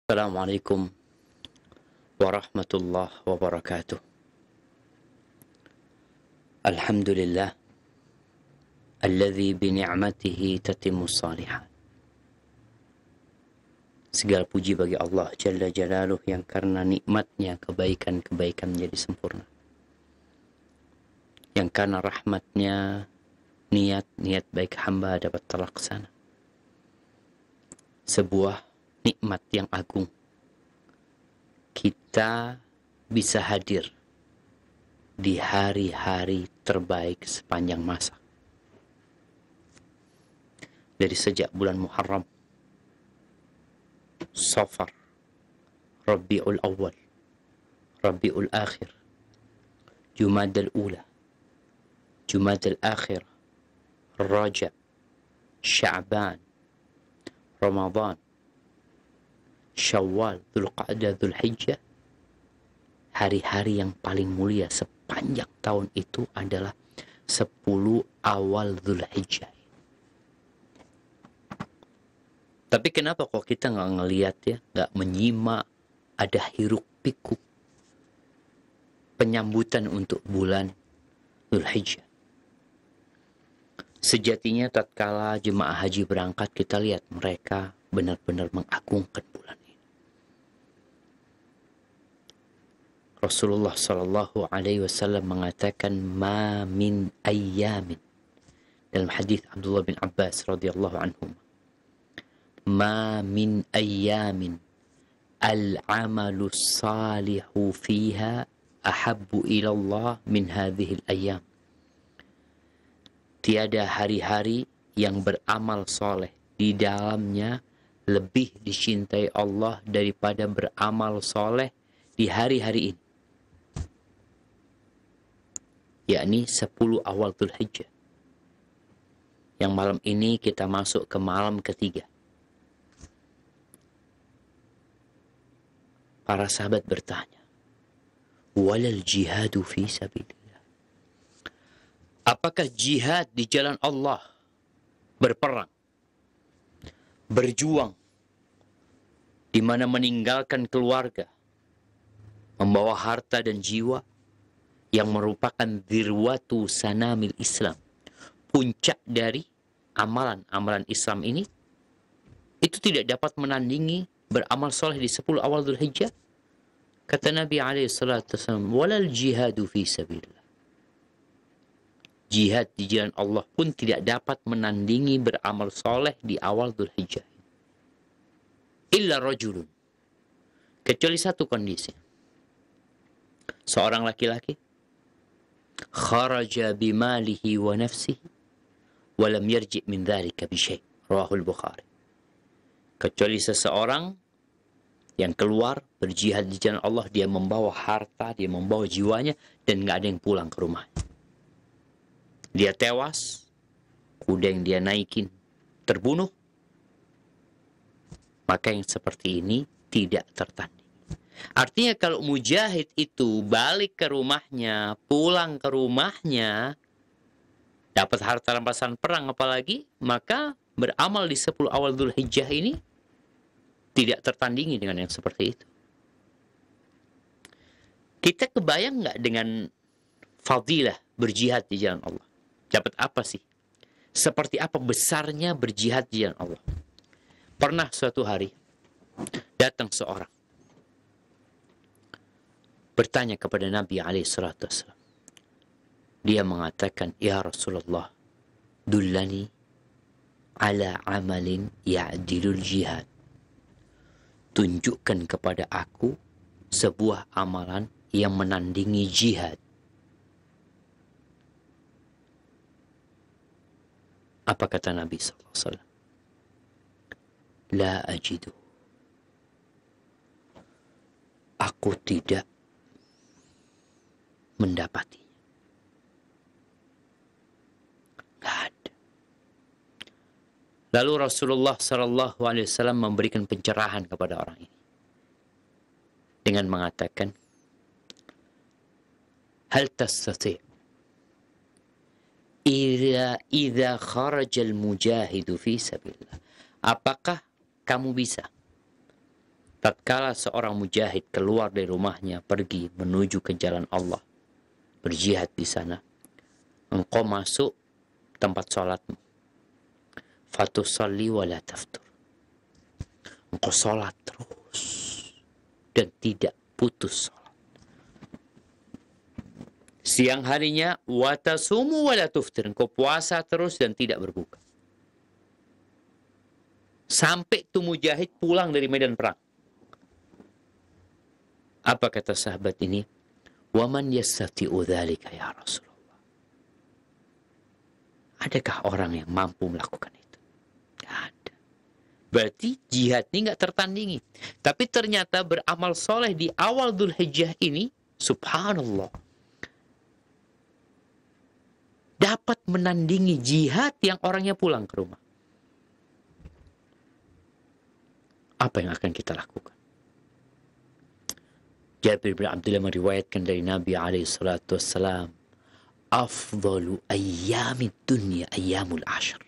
Assalamualaikum warahmatullahi wabarakatuh. Alhamdulillah alladzi bi ni'matihi tatimmus shalihat. Segala puji bagi Allah Jalla Jalaluh yang karena nikmatnya kebaikan-kebaikan menjadi sempurna. Yang karena rahmatnya niat-niat baik hamba dapat terlaksana. Sebuah nikmat yang agung. Kita bisa hadir di hari-hari terbaik sepanjang masa. Dari sejak bulan Muharram, Safar, Rabiul Awal, Rabiul Akhir, Jumadal Ula, Jumadal Akhir, Rajab, Sya'ban, Ramadan, Syawal, Dzulqa'dah, Dzulhijjah. Hari-hari yang paling mulia sepanjang tahun itu adalah 10 awal Dzulhijjah. Tapi kenapa kok kita nggak ngelihat ya, nggak menyimak ada hiruk pikuk penyambutan untuk bulan Dzulhijjah. Sejatinya tatkala jemaah haji berangkat, kita lihat mereka benar-benar mengagungkan bulan ini. Rasulullah Shallallahu Alaihi Wasallam mengatakan, "Ma min ayyamin," dalam hadis Abdullah bin Abbas radhiyallahu anhum, "Ma min ayyamin al-amalu salihu fiha ahabbu ila Allah min hadhihi al-ayyam." Tiada hari-hari yang beramal soleh di dalamnya lebih dicintai Allah daripada beramal soleh di hari-hari ini, yakni 10 awal Dzulhijjah. Yang malam ini kita masuk ke malam ketiga. Para sahabat bertanya, "Walal jihadu fi sabilillah?" Apakah jihad di jalan Allah, berperang, berjuang, di mana meninggalkan keluarga, membawa harta dan jiwa, yang merupakan dzirwatu sanamil Islam, puncak dari amalan-amalan Islam ini, itu tidak dapat menandingi beramal soleh di 10 awal Dzulhijjah? Kata Nabi SAW, "Walal jihadu fi sabilillah." Jihad di jalan Allah pun tidak dapat menandingi beramal soleh di awal Dzulhijjah. Illa rajulun, kecuali satu kondisi. Seorang laki-laki kharaja bimalihi wa nafsihi wa lam yarji' min dzalika bi syai'. Rawahul Bukhari. Kecuali seseorang yang keluar berjihad di jalan Allah, dia membawa harta, dia membawa jiwanya, dan nggak ada yang pulang ke rumah. Dia tewas, kuda yang dia naikin terbunuh, maka yang seperti ini tidak tertanding. Artinya kalau mujahid itu balik ke rumahnya, pulang ke rumahnya, dapat harta rampasan perang apalagi, maka beramal di 10 awal Dzulhijjah ini tidak tertandingi dengan yang seperti itu. Kita kebayang nggak dengan fadilah berjihad di jalan Allah? Dapat apa sih? Seperti apa besarnya berjihad di jalan Allah? Pernah suatu hari datang seorang bertanya kepada Nabi SAW. Dia mengatakan, "Ya Rasulullah, dullani ala amalin ya'dilul jihad." Tunjukkan kepada aku sebuah amalan yang menandingi jihad. Apa kata Nabi SAW? La ajidu. Aku tidak mendapatinya. Tidak ada. Lalu Rasulullah SAW memberikan pencerahan kepada orang ini dengan mengatakan, "Hal tastati' idza kharajal mujahidu fi sabilillah." Apakah kamu bisa Tatkala seorang mujahid keluar dari rumahnya, pergi menuju ke jalan Allah, berjihad di sana, engkau masuk tempat sholatmu. Fatusalli wa la taftur. Engkau sholat terus dan tidak putus sholat. Siang harinya, watasumu wa la tuftir. Engkau puasa terus dan tidak berbuka. Sampai tu mujahid pulang dari medan perang. Apa kata sahabat ini? Waman yastati'u dzalika ya Rasulullah. Adakah orang yang mampu melakukan itu? Tidak ada. Berarti jihad ini nggak tertandingi. Tapi ternyata beramal soleh di awal Dzulhijjah ini, subhanallah, dapat menandingi jihad yang orangnya pulang ke rumah. Apa yang akan kita lakukan? Jabir bin Abdullah meriwayatkan dari Nabi SAW, afdalu ayyamid dunya ayyamul ashr.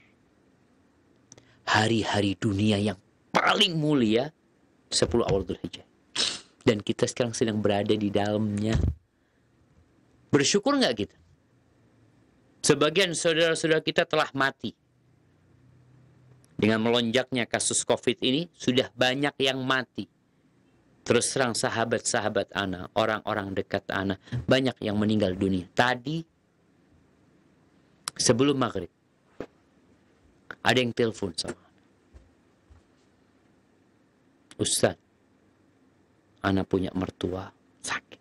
Hari-hari dunia yang paling mulia 10 awal Dzulhijjah. Dan kita sekarang sedang berada di dalamnya. Bersyukur nggak kita? Sebagian saudara-saudara kita telah mati. Dengan melonjaknya kasus COVID ini, sudah banyak yang mati. Terus terang sahabat-sahabat ana, orang-orang dekat ana, banyak yang meninggal dunia. Tadi, sebelum maghrib, ada yang telepon sama ana. Ustaz, ana punya mertua sakit.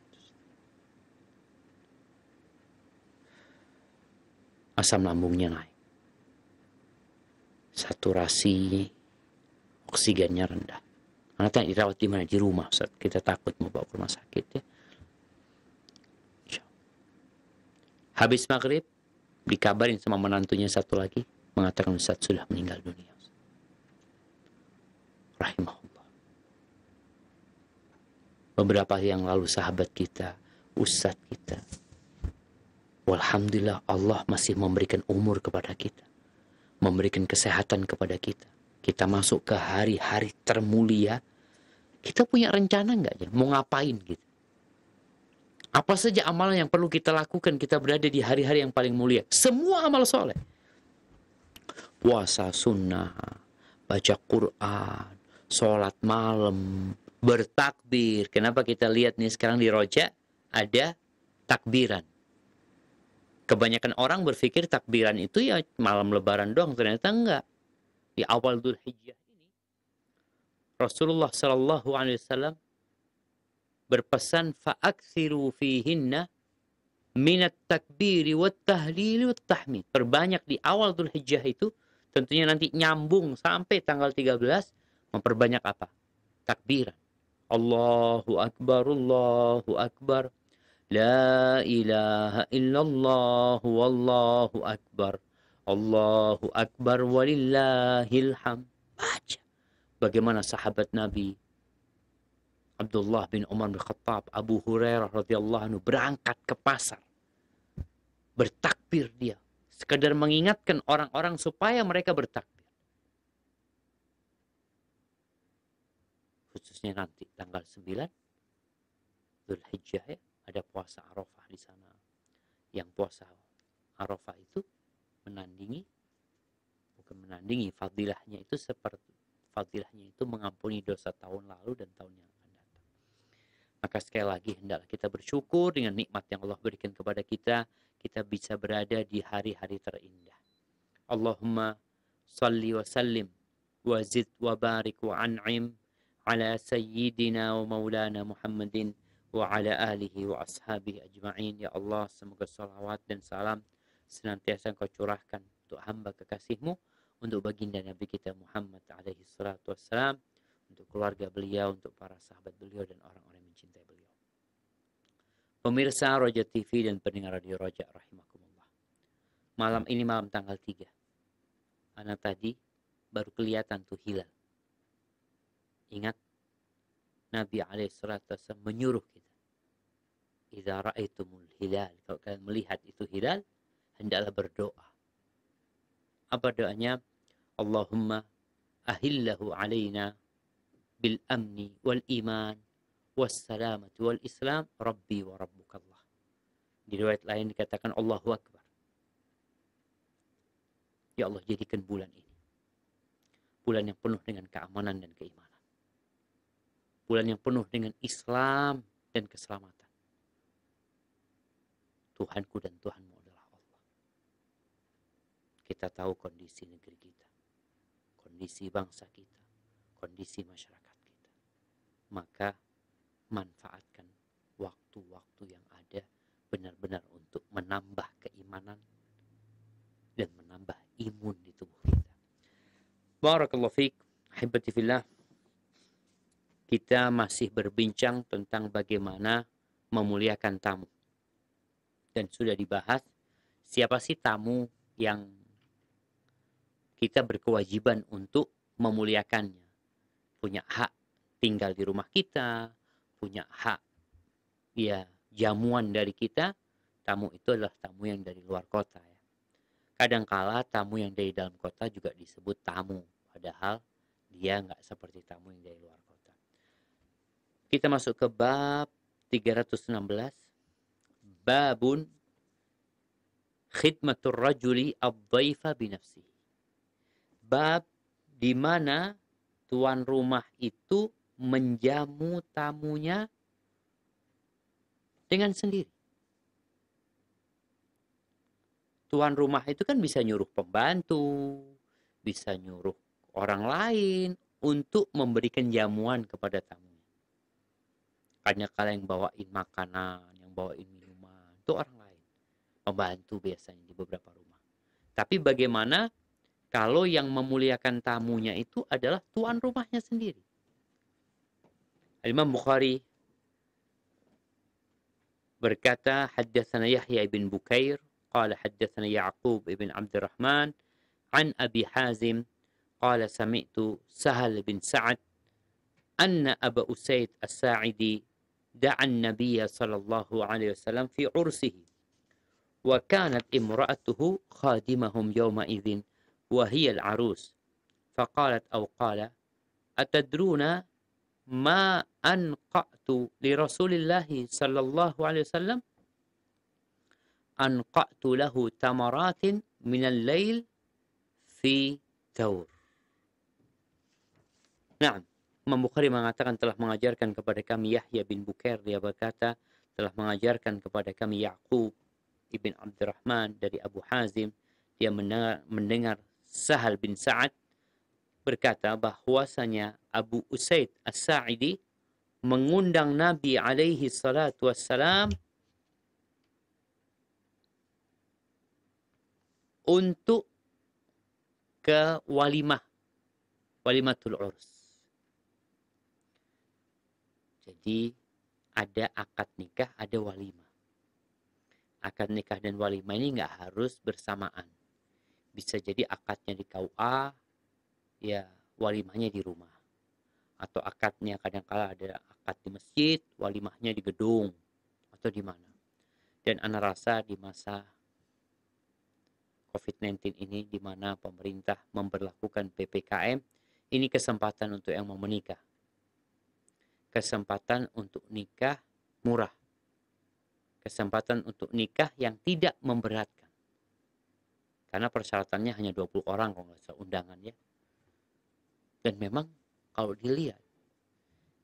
Asam lambungnya naik. Saturasi oksigennya rendah. Anak tanya dirawat di mana? Di rumah, Ustaz. Kita takut mau bawa ke rumah sakit ya. Habis maghrib, dikabarin sama menantunya satu lagi, mengatakan Ustaz sudah meninggal dunia. Rahimahullah. Beberapa hari yang lalu sahabat kita, Ustaz kita, walhamdulillah Allah masih memberikan umur kepada kita, memberikan kesehatan kepada kita. Kita masuk ke hari-hari termulia. Kita punya rencana nggak ya? Mau ngapain gitu? Apa saja amalan yang perlu kita lakukan? Kita berada di hari-hari yang paling mulia. Semua amal soleh. Puasa sunnah, baca Quran, sholat malam, bertakbir. Kenapa kita lihat nih sekarang di Roja ada takbiran? Kebanyakan orang berpikir takbiran itu ya malam lebaran doang. Ternyata enggak. Di awal Dzulhijjah ini, Rasulullah Sallallahu Alaihi Wasallam berpesan fa'aksiru fihinna minat takbiri wat tahlili wat tahmid. Perbanyak di awal Dzulhijjah itu, tentunya nanti nyambung sampai tanggal 13, memperbanyak apa? Takbiran. Allahu Akbar, Allahu Akbar. La ilaha illallah wallahu akbar. Allahu Akbar walillahil hamd. Baca. Bagaimana sahabat Nabi Abdullah bin Umar bin Khattab, Abu Hurairah radhiyallahu anhu berangkat ke pasar. Bertakbir dia. Sekadar mengingatkan orang-orang supaya mereka bertakbir. Khususnya nanti tanggal 9 Dzulhijjah ya, ada puasa Arafah di sana. Yang puasa Arafah itu fadilahnya itu seperti fadilahnya itu mengampuni dosa tahun lalu dan tahun yang akan datang. Maka sekali lagi hendaklah kita bersyukur dengan nikmat yang Allah berikan kepada kita. Kita bisa berada di hari-hari terindah. Allahumma salli wa sallim wa zid wa barik wa an'im ala sayyidina wa maulana Muhammadin wa ala alihi wa ashabihi ajma'in. Ya Allah, semoga salawat dan salam senantiasa Engkau curahkan untuk hamba kekasih-Mu, untuk baginda Nabi kita Muhammad alaihi salatu wassalam, untuk keluarga beliau, untuk para sahabat beliau dan orang-orang yang mencintai beliau. Pemirsa Roja TV dan pendengar Radio Roja rahimakumullah. Malam ini malam tanggal 3. Anak tadi baru kelihatan tuh hilal. Ingat Nabi alaihi salatu wassalam menyuruh kita, idza ra'aitumul hilal, kalau kalian melihat itu hilal, hendaklah berdoa. Apa doanya? Allahumma ahillahu alaina bil amni wal iman was salamati wal islam rabbi wa rabbukallah. Di riwayat lain dikatakan Allahu Akbar. Ya Allah, jadikan bulan ini bulan yang penuh dengan keamanan dan keimanan. Bulan yang penuh dengan Islam dan keselamatan. Tuhanku dan Tuhanmu adalah Allah. Kita tahu kondisi negeri kita, kondisi bangsa kita, kondisi masyarakat kita. Maka manfaatkan waktu-waktu yang ada benar-benar untuk menambah keimanan dan menambah imun di tubuh kita. Barakallahu fiik, ahibati fillah. Kita masih berbincang tentang bagaimana memuliakan tamu. Dan sudah dibahas siapa sih tamu yang kita berkewajiban untuk memuliakannya. Punya hak tinggal di rumah kita, punya hak ya jamuan dari kita. Tamu itu adalah tamu yang dari luar kota ya. Kadangkala tamu yang dari dalam kota juga disebut tamu, padahal dia nggak seperti tamu yang dari luar kota. Kita masuk ke bab 316, babun khidmatur rajuli ad-dhaifa binafsihi. Bab di mana tuan rumah itu menjamu tamunya dengan sendiri. Tuan rumah itu kan bisa nyuruh pembantu, bisa nyuruh orang lain untuk memberikan jamuan kepada tamunya. Kadang kala yang bawain makanan, yang bawain minuman, itu orang lain. Pembantu biasanya di beberapa rumah. Tapi bagaimana kalau yang memuliakan tamunya itu adalah tuan rumahnya sendiri? Imam Bukhari berkata, haddatsana Yahya ibn Bukair قال حدثنا يعقوب ابن عبد الرحمن عن أبي حازم قال سمعت سهل بن سعد أن أبا أسيد الساعدي دعا النبي صلى الله عليه وسلم في عرسه وكانت امرأته خادمهم يومئذ وهي العروس فقالت أو قال أتدرون ما أنقعت لرسول الله صلى الله عليه وسلم anqa'tu lahu tamaratin minal lail fi taur. Nah, Imam Bukhari mengatakan telah mengajarkan kepada kami Yahya bin Bukair, dia berkata telah mengajarkan kepada kami Ya'qub ibn Abdurrahman dari Abu Hazim, dia mendengar Sahal bin Sa'ad berkata bahwasanya Abu Usaid As-Sa'idi mengundang Nabi alaihi salatu wassalam untuk ke walimatul urs. Jadi ada akad nikah, ada walimah. Akad nikah dan walimah ini nggak harus bersamaan. Bisa jadi akadnya di KUA, ya walimahnya di rumah. Atau akadnya kadang-kala ada akad di masjid, walimahnya di gedung atau di mana. Dan ana rasa di masa COVID-19 ini di mana pemerintah memberlakukan PPKM, ini kesempatan untuk yang mau menikah. Kesempatan untuk nikah murah. Kesempatan untuk nikah yang tidak memberatkan. Karena persyaratannya hanya 20 orang kalau nggak salah undangan ya. Dan memang kalau dilihat,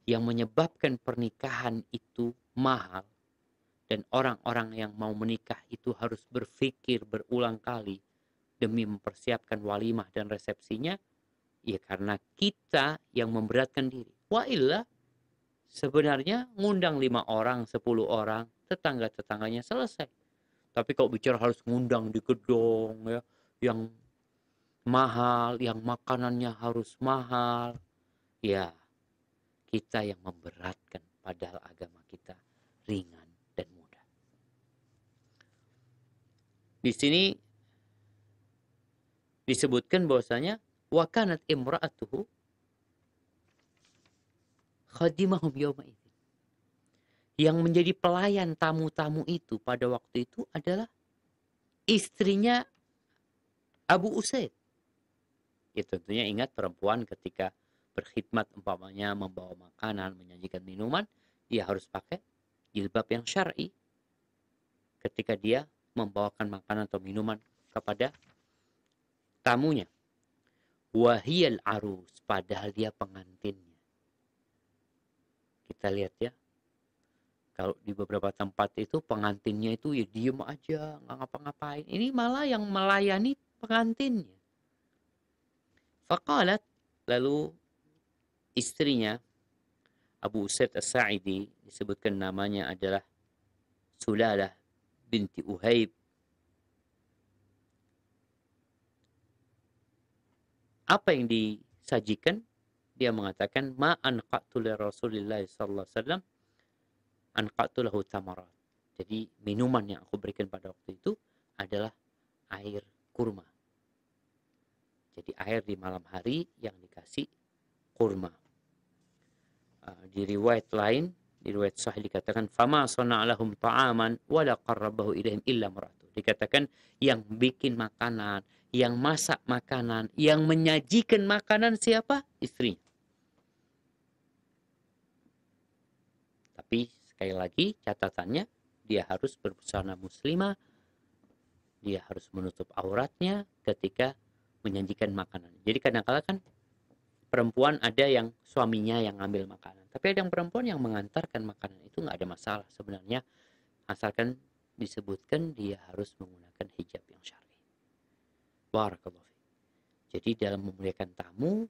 yang menyebabkan pernikahan itu mahal, dan orang-orang yang mau menikah itu harus berpikir berulang kali demi mempersiapkan walimah dan resepsinya, ya karena kita yang memberatkan diri. Wa illa, sebenarnya ngundang 5 orang, 10 orang, tetangga-tetangganya selesai. Tapi kalau bicara harus ngundang di gedung ya, yang mahal, yang makanannya harus mahal, ya kita yang memberatkan, padahal agama kita ringan dan mudah. Di sini disebutkan bahwasanya wa kanat imra'atuhu khadimahum yawma idzin. Yang menjadi pelayan tamu-tamu itu pada waktu itu adalah istrinya Abu Usaid. Ya tentunya ingat perempuan ketika berkhidmat, umpamanya membawa makanan, menyajikan minuman, dia harus pakai jilbab yang syar'i ketika dia membawakan makanan atau minuman kepada tamunya. Wahiyal arus, padahal dia pengantinnya. Kita lihat ya, kalau di beberapa tempat itu pengantinnya itu ya diem aja, nggak ngapa-ngapain. Ini malah yang melayani pengantinnya. Faqalat, lalu istrinya Abu Usaid As-Sa'idi, disebutkan namanya adalah Sulalah binti Uhaib. Apa yang disajikan? Dia mengatakan, ma anqa'tu li Rasulillah sallallahu alaihi wasallam anqa'tu lahu tamarat. Jadi minuman yang aku berikan pada waktu itu adalah air kurma. Jadi air di malam hari yang dikasih kurma. Di riwayat lain, di riwayat sahih dikatakan, fama sana'alahum ta'aman wala qarrabahu ilaihim illa maratu. Dikatakan yang bikin makanan, yang masak makanan, yang menyajikan makanan siapa? Istrinya. Tapi sekali lagi catatannya, dia harus berbusana muslimah, dia harus menutup auratnya ketika menyajikan makanan. Jadi kadang-kadang kan perempuan ada yang suaminya yang ngambil makanan, tapi ada yang perempuan yang mengantarkan makanan, itu nggak ada masalah sebenarnya, asalkan disebutkan dia harus menggunakan hijab yang syar'i. Barakallahu fiik. Jadi dalam memuliakan tamu,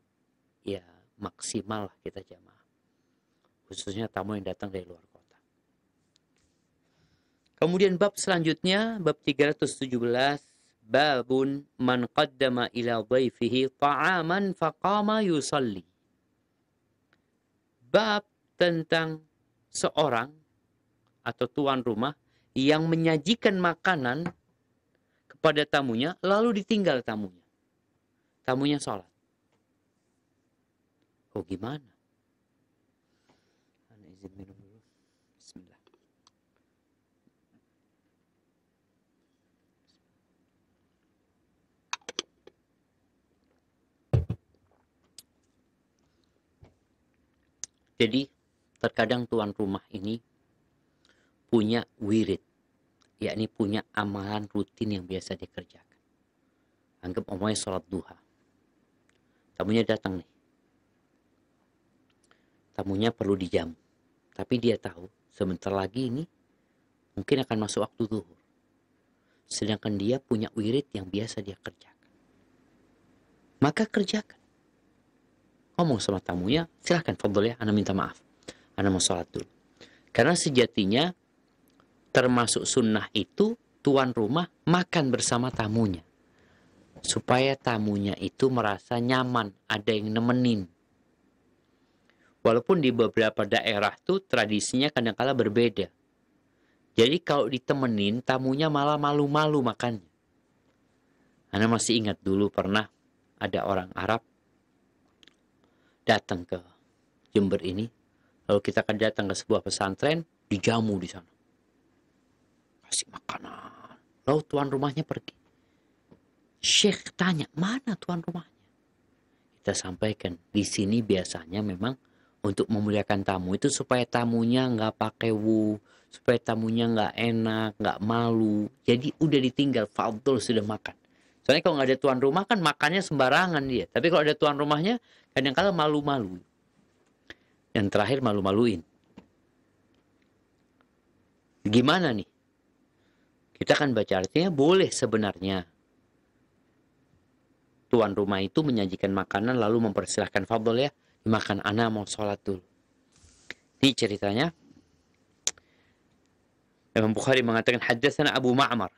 ya maksimal kita jamaah. Khususnya tamu yang datang dari luar kota. Kemudian bab selanjutnya, bab 317, babun man qaddama ila dhaifihi ta'aman faqama yusalli. Bab tentang seorang atau tuan rumah yang menyajikan makanan pada tamunya, lalu ditinggal tamunya. Tamunya sholat. Oh gimana? Ana izin minum dulu. Bismillah. Jadi, terkadang tuan rumah ini punya wirid, yakni punya amalan rutin yang biasa dikerjakan. Anggap omongnya sholat duha. Tamunya datang nih. Tamunya perlu dijamu. Tapi dia tahu sebentar lagi ini mungkin akan masuk waktu zuhur. Sedangkan dia punya wirid yang biasa dia kerjakan. Maka kerjakan. Ngomong sama tamunya, silahkan fadhol ya, ana minta maaf. Ana mau sholat dulu. Karena sejatinya termasuk sunnah itu tuan rumah makan bersama tamunya. Supaya tamunya itu merasa nyaman, ada yang nemenin. Walaupun di beberapa daerah tuh tradisinya kadang-kala berbeda. Jadi kalau ditemenin, tamunya malah malu-malu makannya. Ana masih ingat dulu pernah ada orang Arab datang ke Jember ini. Lalu kita akan datang ke sebuah pesantren, dijamu di sana. Kasih makanan. Lalu tuan rumahnya pergi. Syekh tanya, mana tuan rumahnya? Kita sampaikan, di sini biasanya memang untuk memuliakan tamu itu supaya tamunya nggak pakai supaya tamunya nggak enak, nggak malu. Jadi udah ditinggal, fadhol sudah makan. Soalnya kalau nggak ada tuan rumah kan makannya sembarangan dia. Tapi kalau ada tuan rumahnya, kadang-kadang malu-malu. Yang terakhir malu-maluin. Gimana nih? Kita kan baca artinya boleh sebenarnya tuan rumah itu menyajikan makanan lalu mempersilahkan fadhol ya, dimakan, ana mau sholat dulu. Ini ceritanya. Imam Bukhari mengatakan haddatsana Abu Ma'mar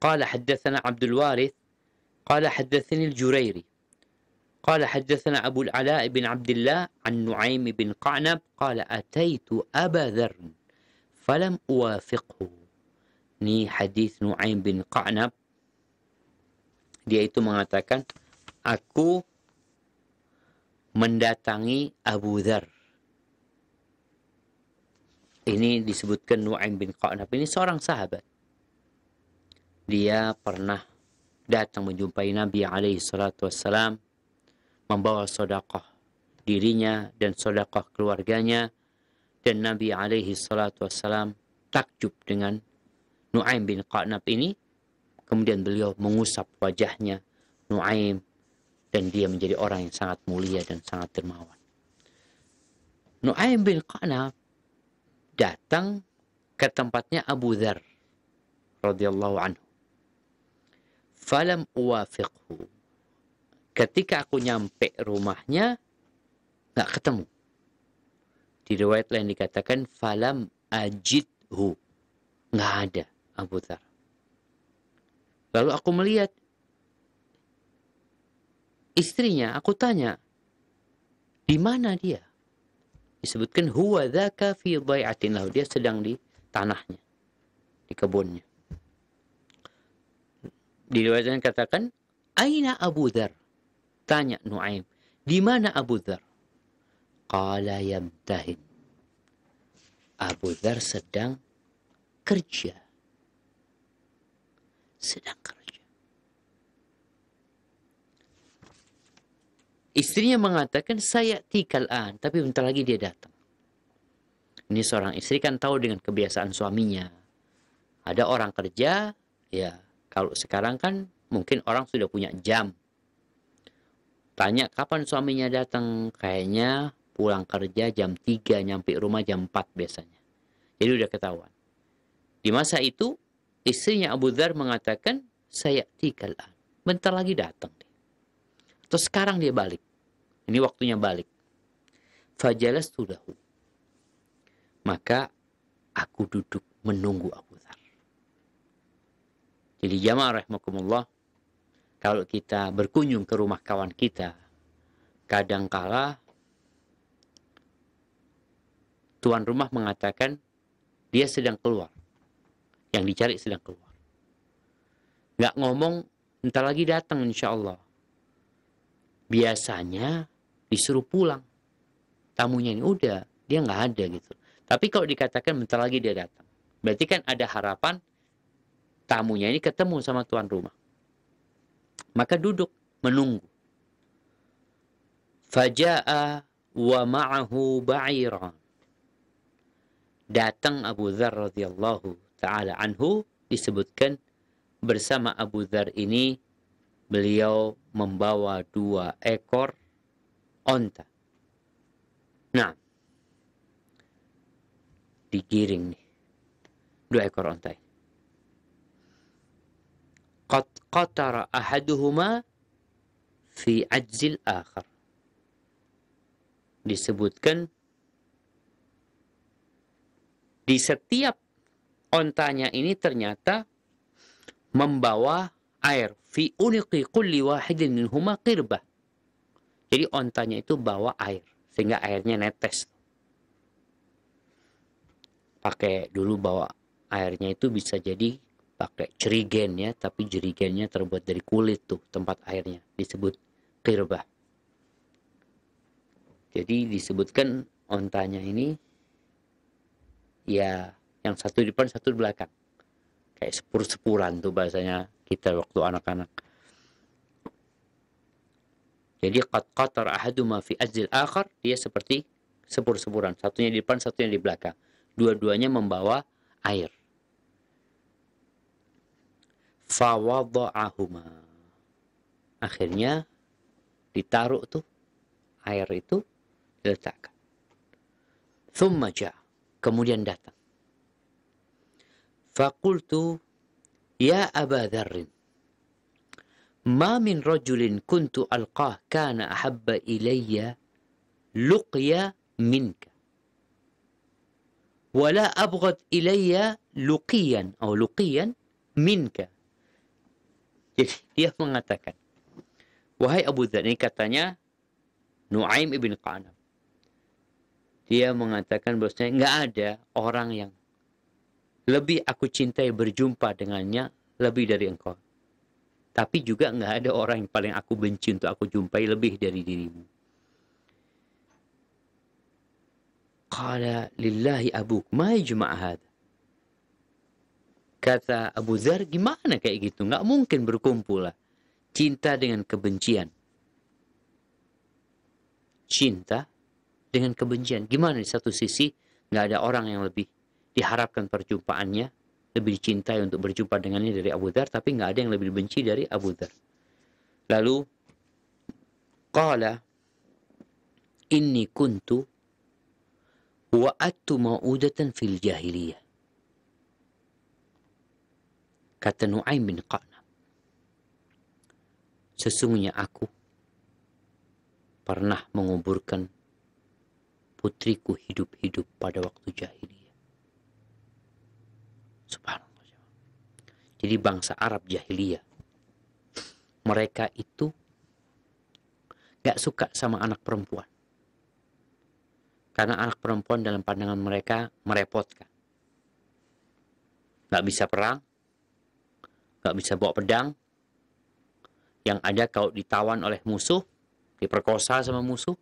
qala haddatsana Abdul Warith qala haddatsani al-Jurairi qala haddatsana Abu al-Ala bin Abdullah an Nu'aim bin Qa'nab qala ataitu Aba Dzar falam uwafiqhu. Ini hadis Nu'aim bin Qa'nab. Dia itu mengatakan, aku mendatangi Abu Dzar. Ini disebutkan Nu'aim bin Qa'nab. Ini seorang sahabat. Dia pernah datang menjumpai Nabi alaihi salatu wassalam membawa sedekah dirinya dan sedekah keluarganya. Dan Nabi alaihi salatu wassalam takjub dengan Nu'aim bin Qa'nab ini. Kemudian beliau mengusap wajahnya Nu'aim, dan dia menjadi orang yang sangat mulia dan sangat dermawan. Nu'aim bin Qa'nab datang ke tempatnya Abu Dzar radhiyallahu anhu. Falam uwafiqhu. Ketika aku nyampe rumahnya, nggak ketemu. Di riwayat lain dikatakan falam ajidhu, nggak ada Abu Dzar. Lalu aku melihat istrinya, aku tanya, di mana dia? Disebutkan huwa dzaka fi dhai'atin lahu, dia sedang di tanahnya, di kebunnya. Di riwayat lain katakan aina Abu Dzar? Tanya Nu'aim, di mana Abu Dzar? Qala yamtahin. Abu Dzar sedang kerja. Sedang kerja. Istrinya mengatakan, saya tikalan, tapi bentar lagi dia datang. Ini seorang istri kan tahu dengan kebiasaan suaminya. Ada orang kerja, ya kalau sekarang kan mungkin orang sudah punya jam. Tanya kapan suaminya datang, kayaknya pulang kerja jam 3, nyampe rumah jam 4 biasanya. Jadi udah ketahuan. Di masa itu, istrinya Abu Dzar mengatakan, saya tikalan. Bentar lagi datang. Terus sekarang dia balik. Ini waktunya balik. Fajalastu lahu. Maka aku duduk menunggu Abu Dzar. Jadi jamaah rahimakumullah, kalau kita berkunjung ke rumah kawan kita, kadangkala tuan rumah mengatakan dia sedang keluar. Yang dicari sedang keluar. Nggak ngomong, bentar lagi datang insya Allah. Biasanya disuruh pulang. Tamunya ini udah, dia nggak ada gitu. Tapi kalau dikatakan bentar lagi dia datang, berarti kan ada harapan tamunya ini ketemu sama tuan rumah. Maka duduk, menunggu. Faja'a wa ma'ahu ba'iran. Datang Abu Dzar radhiyallahu ta'ala anhu, disebutkan bersama Abu Dzar ini beliau membawa 2 ekor onta. Nah, digiring nih 2 ekor onta. Qad qatara ahaduhuma fi ajzil akhar. Disebutkan di setiap ontanya ini ternyata membawa air. Fi uniqi kulli wahidin minhuma qirbah. Jadi ontanya itu bawa air, sehingga airnya netes. Pakai dulu bawa airnya itu bisa jadi pakai jerigen ya, tapi jerigennya terbuat dari kulit tuh tempat airnya, disebut qirbah. Jadi disebutkan ontanya ini ya yang satu di depan, satu di belakang. Kayak sepur-sepuran tuh bahasanya kita waktu anak-anak. Jadi qad qatar ahaduma fi ajzil akhar, dia seperti sepur-sepuran, satunya di depan, satunya di belakang. Dua-duanya membawa air. Fa wada'ahuma. Akhirnya ditaruh tuh air itu, diletakkan. Thumma ja'a, kemudian datang. Faqultu ya Aba Dzarrin, ma min rajulin kuntu alqah kana ahabba ilayya luqya minka wala abghad ilayya luqiyan atau luqiyan minka. Jadi dia mengatakan, wahai Abu Dzar, ini katanya Nu'aim ibn Qa'nab. Dia mengatakan bahwasanya nggak ada orang yang lebih aku cintai berjumpa dengannya lebih dari engkau. Tapi juga nggak ada orang yang paling aku benci untuk aku jumpai lebih dari dirimu. Qala lillahi abuk ma yajma' hadha. Kata Abu Dzar, gimana kayak gitu? Nggak mungkin berkumpul lah. Cinta dengan kebencian. cinta dengan kebencian. Gimana di satu sisi nggak ada orang yang lebih diharapkan perjumpaannya, lebih dicintai untuk berjumpa dengannya dari Abu Dzar, tapi nggak ada yang lebih dibenci dari Abu Dzar. Lalu qala inni kuntu wa'attu mau'udatan fil jahiliyah. Kata Nu'aim bin Qa'nab, sesungguhnya aku pernah menguburkan putriku hidup-hidup pada waktu jahiliyah. Subhanallah. Jadi bangsa Arab jahiliyah, mereka itu gak suka sama anak perempuan. Karena anak perempuan dalam pandangan mereka merepotkan. Gak bisa perang, gak bisa bawa pedang. Yang ada kalau ditawan oleh musuh, diperkosa sama musuh,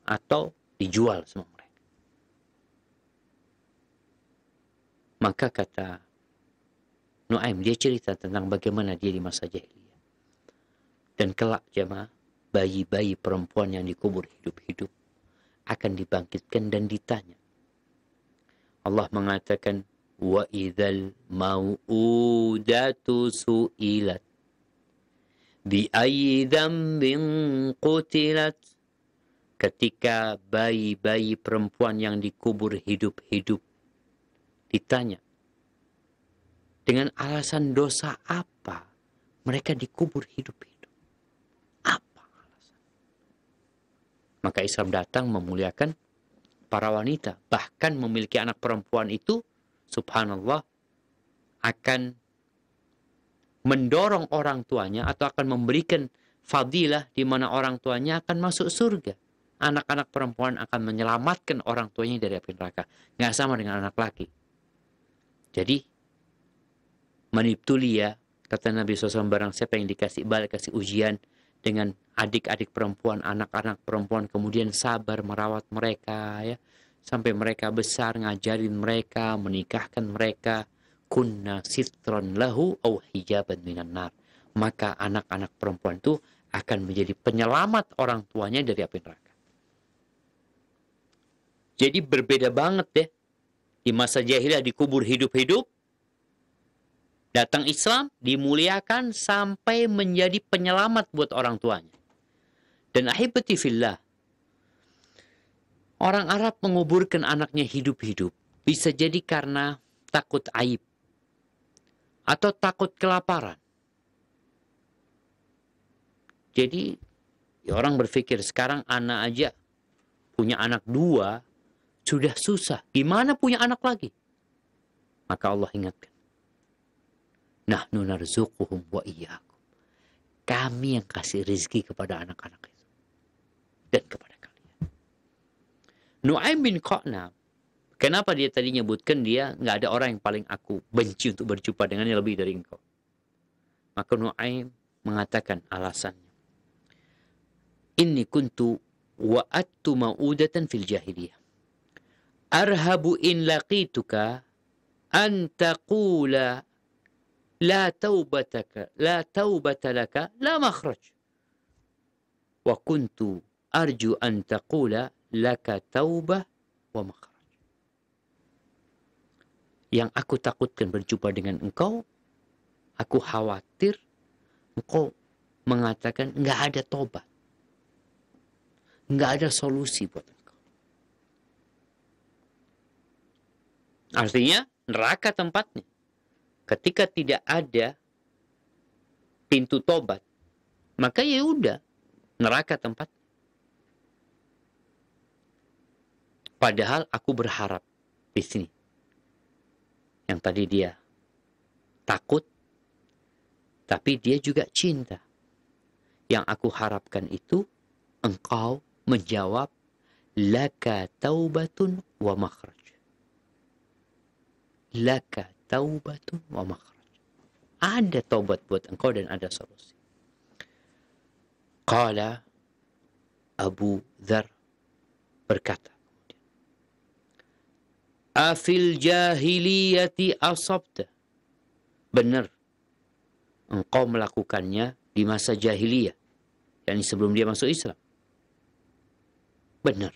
atau dijual sama mereka. Maka kata Nu'aim, dia cerita tentang bagaimana dia di masa jahiliyah. Dan kelak jemaah, bayi-bayi perempuan yang dikubur hidup-hidup akan dibangkitkan dan ditanya. Allah mengatakan, wa idzal mau'udatu su'ilat bi ayyi dzambin qutilat. Ketika bayi-bayi perempuan yang dikubur hidup-hidup ditanya, dengan alasan dosa apa mereka dikubur hidup-hidup? Apa alasan? Maka Islam datang memuliakan para wanita. Bahkan memiliki anak perempuan itu, subhanallah, akan mendorong orang tuanya atau akan memberikan fadilah di mana orang tuanya akan masuk surga. Anak-anak perempuan akan menyelamatkan orang tuanya dari api neraka. Nggak sama dengan anak laki. Jadi, manibtulia, kata Nabi SAW, barang siapa yang dikasih balik, kasih ujian dengan adik-adik perempuan, anak-anak perempuan, kemudian sabar merawat mereka, ya, sampai mereka besar, ngajarin mereka, menikahkan mereka, kunna sitron lahu au hijaban minan nar. Maka anak-anak perempuan itu akan menjadi penyelamat orang tuanya dari api neraka. Jadi berbeda banget deh. Di masa jahiliyah dikubur hidup-hidup. Datang Islam, dimuliakan sampai menjadi penyelamat buat orang tuanya. Dan ahibati fillah, orang Arab menguburkan anaknya hidup-hidup. Bisa jadi karena takut aib. Atau takut kelaparan. Jadi orang berpikir sekarang anak aja punya anak 2 sudah susah. Gimana punya anak lagi? Maka Allah ingatkan. Nahnu narzuquhum wa iyyakum. Kami yang kasih rezeki kepada anak-anak itu. Dan kepada kalian. Nu'aim bin Qa'nab, kenapa dia tadi nyebutkan dia nggak ada orang yang paling aku benci untuk berjumpa dengannya lebih dari engkau. Maka Nu'aim mengatakan alasannya. Inni kuntu wa'attu ma'udatan fil jahiliyah. Arhabu in laqituka an taqula la taubata laka la makhraj. Wa kuntu arju an taqula laka taubah wa makhraj. Yang aku takutkan berjumpa dengan engkau, aku khawatir engkau mengatakan nggak ada tobat. Nggak ada solusi buat engkau. Artinya neraka tempatnya. Ketika tidak ada pintu tobat, maka ya udah neraka tempatnya. Padahal aku berharap di sini. Yang tadi dia takut, tapi dia juga cinta. Yang aku harapkan itu engkau menjawab laka taubatun wa makhraj. Laka taubatun wa makhraj. Ada taubat buat engkau dan ada solusi. Qala Abu Dzar berkata, afil jahiliyati asabta. Benar, engkau melakukannya di masa jahiliyah, yakni sebelum dia masuk Islam. benar.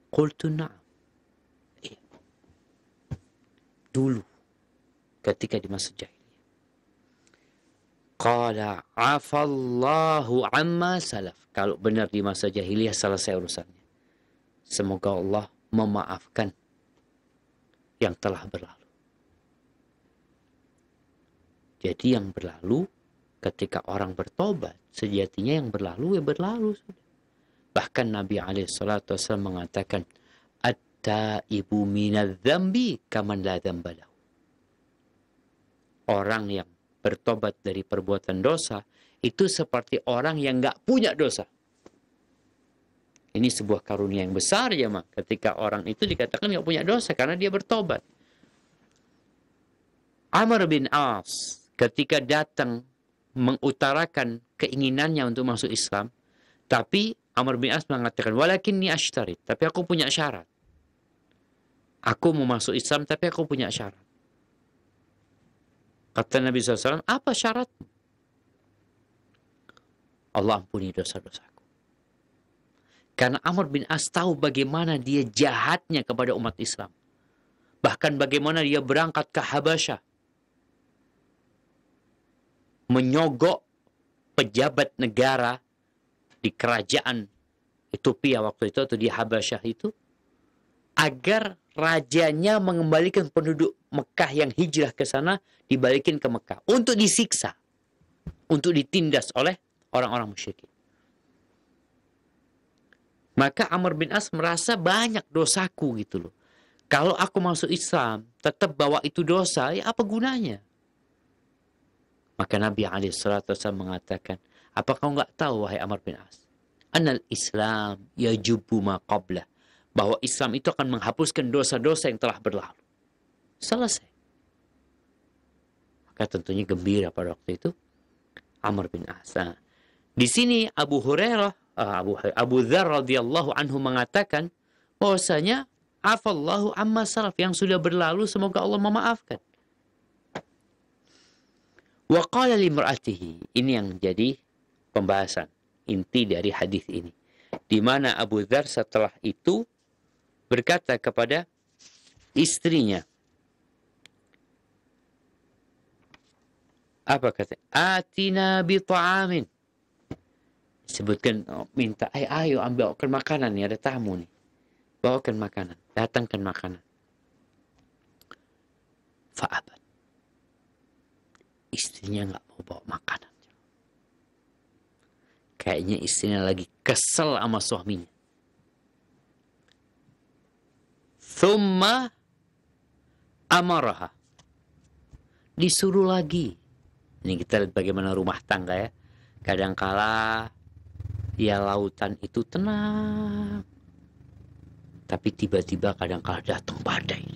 Qultu na'am. Iya. Dulu, ketika di masa jahiliyah. Qala afallahu amma salaf. Kalau benar di masa jahiliyah selesai urusannya. Semoga Allah memaafkan yang telah berlalu. Jadi yang berlalu, ketika orang bertobat, sejatinya yang berlalu ya berlalu sudah. Bahkan Nabi SAW mengatakan, at-taibu minadz-dzambi kaman la dzamba lahu. Orang yang bertobat dari perbuatan dosa, itu seperti orang yang nggak punya dosa. Ini sebuah karunia yang besar ya, Mak. Ketika orang itu dikatakan nggak punya dosa karena dia bertobat. Amr bin As ketika datang mengutarakan keinginannya untuk masuk Islam, tapi Amr bin As mengatakan, walakinni ashtarit, tapi aku punya syarat. Aku mau masuk Islam, tapi aku punya syarat. Kata Nabi SAW, apa syarat? Allah ampuni dosa-dosaku. Karena Amr bin As tahu bagaimana dia jahatnya kepada umat Islam. Bahkan bagaimana dia berangkat ke Habasyah. Menyogok pejabat negara di kerajaan Ethiopia waktu itu, atau di Habasyah itu, agar rajanya mengembalikan penduduk Mekah yang hijrah ke sana, dibalikin ke Mekah untuk disiksa, untuk ditindas oleh orang-orang musyrikin. Maka Amr bin As merasa banyak dosaku gitu loh. Kalau aku masuk Islam, tetap bawa itu dosa, ya apa gunanya? Maka Nabi SAW mengatakan, apa kau nggak tahu wahai Amr bin As? Anal Islam yajubu ma qablah. Bahwa Islam itu akan menghapuskan dosa-dosa yang telah berlalu. Selesai. Maka tentunya gembira pada waktu itu Amr bin As. Nah, di sini Abu Dzar radhiyallahu anhu mengatakan bahwasanya afallahu amma salaf, yang sudah berlalu semoga Allah memaafkan. Wa qala limra'atihi, ini yang jadi pembahasan inti dari hadis ini, di mana Abu Dzar setelah itu berkata kepada istrinya, apa kata? Atina bi ta'amin. Sebutkan, minta, ayo ambilkan makanan nih, ada tamu nih. Bawakan makanan, datangkan makanan. Fa'abat. Istrinya nggak mau bawa makanan. Kayaknya istrinya lagi kesel sama suaminya. Thumma amaraha. Disuruh lagi. Ini kita lihat bagaimana rumah tangga ya. Kadangkala ya lautan itu tenang. Tapi tiba-tiba kadangkala datang badai.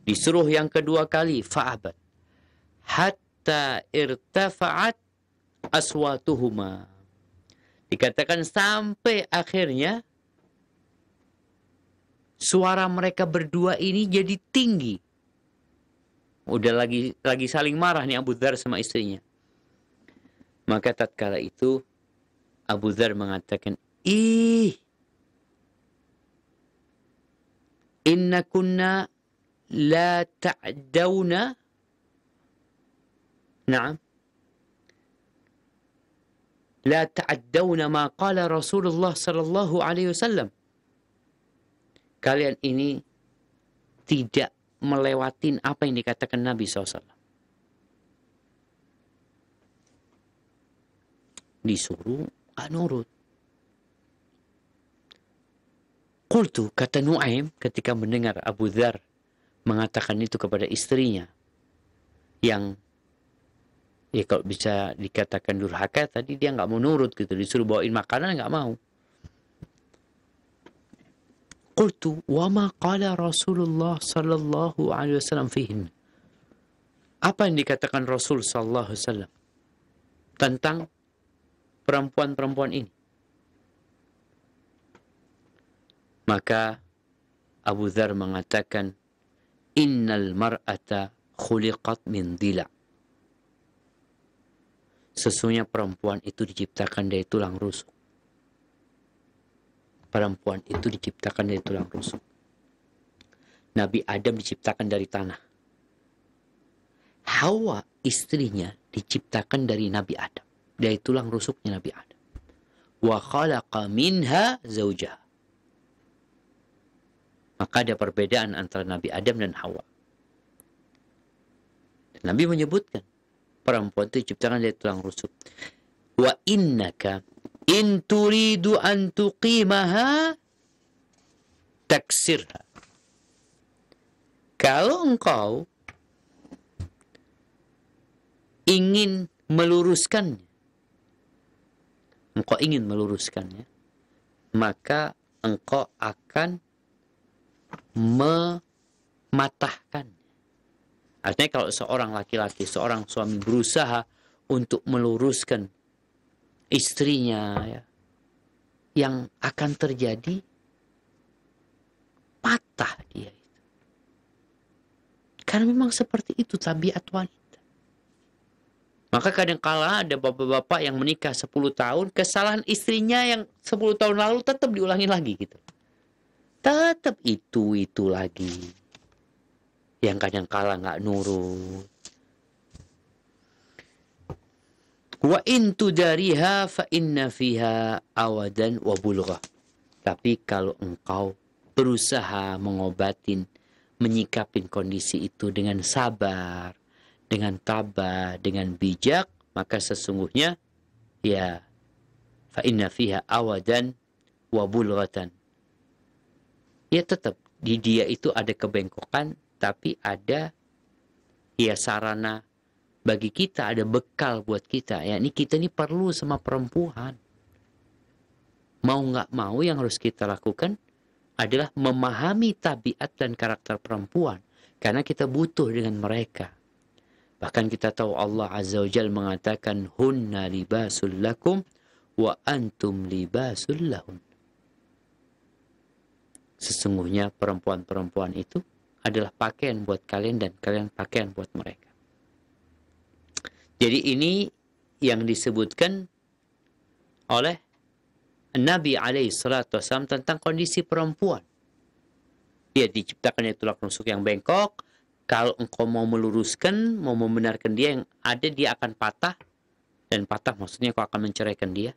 Disuruh yang kedua kali, fa'abat. Hatta irtafa'at aswatuhuma. Dikatakan sampai akhirnya suara mereka berdua ini jadi tinggi. Udah lagi saling marah nih Abu Dzar sama istrinya. Maka tatkala itu Abu Dzar mengatakan, inna kunna la ta'dawna. Naam. La ta'addawna ma qala Rasulullah sallallahu alaihi wasallam. Kalian ini tidak melewatin apa yang dikatakan Nabi SAW. Disuruh, gak nurut. Qultu, kata Nu'aim ketika mendengar Abu Dzar mengatakan itu kepada istrinya, yang ya kalau bisa dikatakan durhaka, tadi dia nggak mau nurut gitu, disuruh bawain makanan nggak mau. Qultu wa ma qala Rasulullah sallallahu alaihi wasallam fihin. Apa yang dikatakan Rasul sallallahu alaihi wasallam tentang perempuan-perempuan ini? Maka Abu Dzar mengatakan, innal mar'ata khuliqat min dila. Sesungguhnya perempuan itu diciptakan dari tulang rusuk. perempuan itu diciptakan dari tulang rusuk. Nabi Adam diciptakan dari tanah. Hawa istrinya diciptakan dari Nabi Adam, dari tulang rusuknya Nabi Adam. Wa khalaqa minha zawjaha. Maka ada perbedaan antara Nabi Adam dan Hawa. Nabi menyebutkan perempuan itu diciptakan dari tulang rusuk. Wa innaka in turidu an tuqimaha taksirha. Kalau engkau ingin meluruskannya, maka engkau akan mematahkan. Artinya kalau seorang laki-laki, seorang suami berusaha untuk meluruskan istrinya, ya, yang akan terjadi patah dia itu. Karena memang seperti itu tabiat wanita. Maka kadang-kala ada bapak-bapak yang menikah 10 tahun, kesalahan istrinya yang 10 tahun lalu tetap diulangi lagi gitu. Tetap itu lagi. Yang kadang-kala nggak nurut. Wa in tudariha fa inna fiha awadan wa bulghah. Tapi kalau engkau berusaha mengobatin, menyikapin kondisi itu dengan sabar, dengan tabah, dengan bijak, maka sesungguhnya ya fa inna fiha awadan wa bulghatan. Ya tetap di dia itu ada kebengkokan, tapi ada ya sarana bagi kita, ada bekal buat kita. Ya ini kita ini perlu sama perempuan. Mau nggak mau yang harus kita lakukan adalah memahami tabiat dan karakter perempuan. Karena kita butuh dengan mereka. Bahkan kita tahu Allah Azza wa Jalla mengatakan hunna libasul lakum wa antum libasul lahun. Sesungguhnya perempuan-perempuan itu adalah pakaian buat kalian dan kalian pakaian buat mereka. Jadi ini yang disebutkan oleh Nabi SAW tentang kondisi perempuan. Dia diciptakan dari tulang rusuk yang bengkok. Kalau engkau mau meluruskan, mau membenarkan dia, yang ada dia akan patah. Dan patah maksudnya engkau akan menceraikan dia.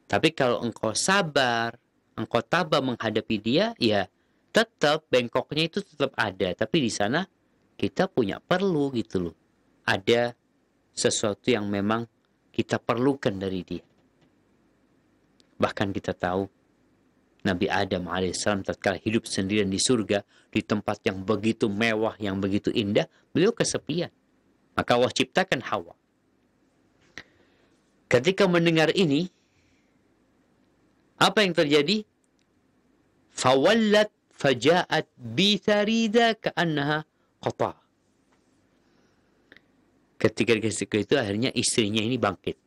Tapi kalau engkau sabar, engkau tabah menghadapi dia, ya tetap bengkoknya itu tetap ada. Tapi di sana kita punya perlu gitu loh. Ada sesuatu yang memang kita perlukan dari dia. Bahkan kita tahu Nabi Adam alaihissalam tatkala hidup sendirian di surga, di tempat yang begitu mewah, yang begitu indah, beliau kesepian. Maka Allah ciptakan Hawa. Ketika mendengar ini, apa yang terjadi? Fawallat faja'at bitharida ka'annaha qata'. Ketika itu akhirnya istrinya ini bangkit.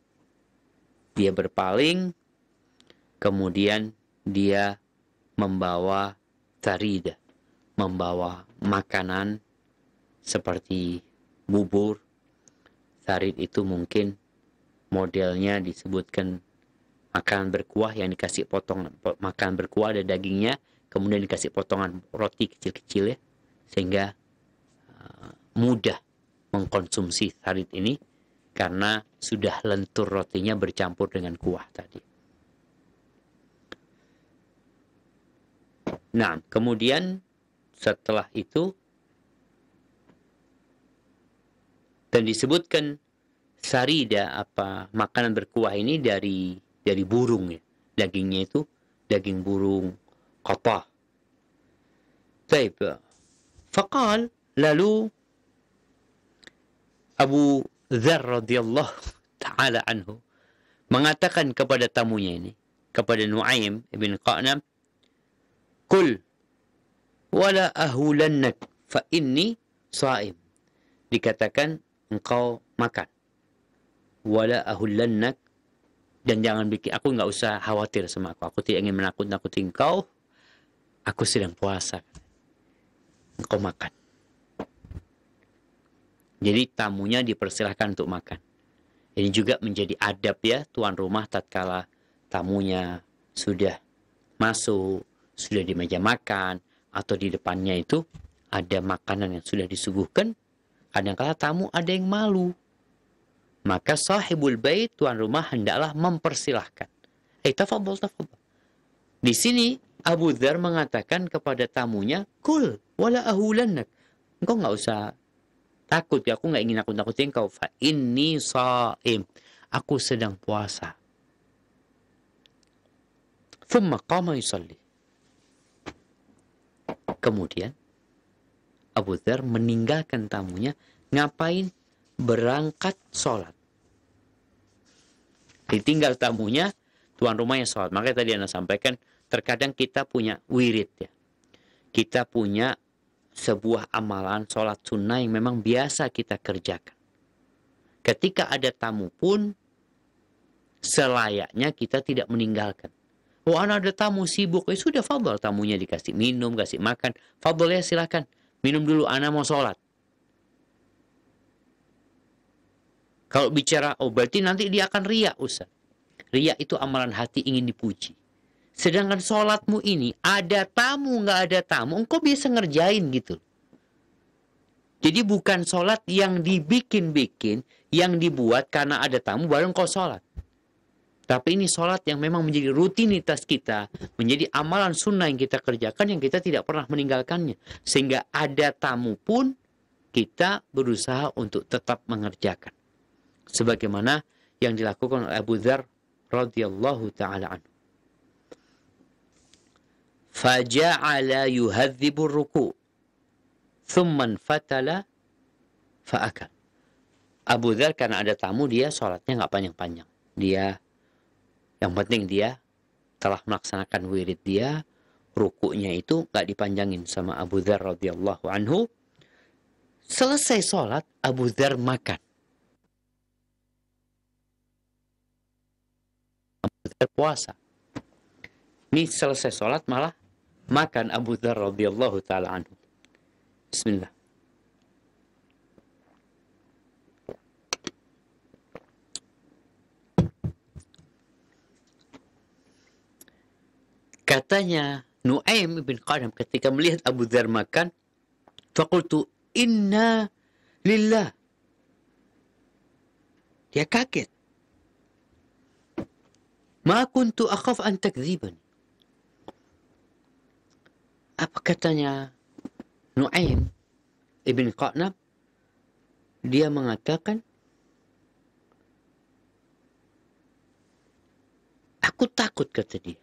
Dia berpaling, kemudian dia membawa tarida, membawa makanan seperti bubur. Tarid itu mungkin modelnya disebutkan makanan berkuah yang dikasih potongan, makanan berkuah ada dagingnya, kemudian dikasih potongan roti kecil-kecil ya, sehingga mudah mengkonsumsi tarid ini karena sudah lentur rotinya bercampur dengan kuah tadi. Nah, kemudian setelah itu dan disebutkan sarida, apa makanan berkuah ini dari burung ya. Dagingnya itu daging burung qata'. Baik. Faqal, lalu Abu Dzar radhiyallahu taala anhu mengatakan kepada tamunya ini, kepada Nuaim ibn Qa'nab, "Qul wala ahulannak fa inni sha'im." Dikatakan engkau makan. Wala ahulannak, dan jangan bikin aku enggak usah khawatir sama aku. Aku tidak ingin menakut-nakuti engkau. Aku sedang puasa. Engkau makan. Jadi tamunya dipersilahkan untuk makan. Ini juga menjadi adab ya tuan rumah tatkala tamunya sudah masuk, sudah di meja makan, atau di depannya itu ada makanan yang sudah disuguhkan, kadang-kala tamu ada yang malu. Maka sahibul bait, tuan rumah, hendaklah mempersilahkan. Tafadhol, tafadhol. Di sini Abu Dzar mengatakan kepada tamunya, kul wala ahulannak. Engkau nggak usah takut, aku nggak ingin nakut-nakutin kau. Fa inni shaim. Aku sedang puasa. Thumma qama yusalli. Kemudian Abu Dzar meninggalkan tamunya, ngapain? Berangkat sholat. Ditinggal tamunya, tuan rumahnya sholat. Makanya tadi Anda sampaikan, terkadang kita punya wirid ya. Kita punya sebuah amalan sholat sunnah yang memang biasa kita kerjakan. Ketika ada tamu pun, selayaknya kita tidak meninggalkan. Oh, anak ada tamu sibuk, sudah fadhol, tamunya dikasih minum, kasih makan. Fadhol ya, silakan. Minum dulu, anak mau sholat. Kalau bicara, berarti nanti dia akan riak, Ustaz. Riak itu amalan hati ingin dipuji. Sedangkan sholatmu ini, ada tamu, nggak ada tamu, engkau bisa ngerjain gitu. Jadi bukan sholat yang dibikin-bikin, yang dibuat karena ada tamu, baru engkau sholat. Tapi ini sholat yang memang menjadi rutinitas kita, menjadi amalan sunnah yang kita kerjakan, yang kita tidak pernah meninggalkannya. Sehingga ada tamu pun, kita berusaha untuk tetap mengerjakan. Sebagaimana yang dilakukan oleh Abu Dzar radhiyallahu ta'ala anhu. Faja'ala yuhadzibu ruku' thumman fatala fa'akal. Abu Dzar karena ada tamu, dia sholatnya nggak panjang-panjang. Dia, yang penting dia telah melaksanakan wirid dia, rukuknya itu nggak dipanjangin sama Abu Dzar radhiyallahu anhu. Selesai sholat, Abu Dzar makan. Puasa. Ini selesai sholat malah makan Abu Dzar radhiyallahu ta'ala anhu. Bismillah. Katanya Nu'aim bin Qadam ketika melihat Abu Dzar makan, faqultu inna lillah. Dia kaget. Ma kuntu akhaf an takdziban. Apa katanya Nu'aim ibn Qanab? Dia mengatakan, aku takut, kata dia.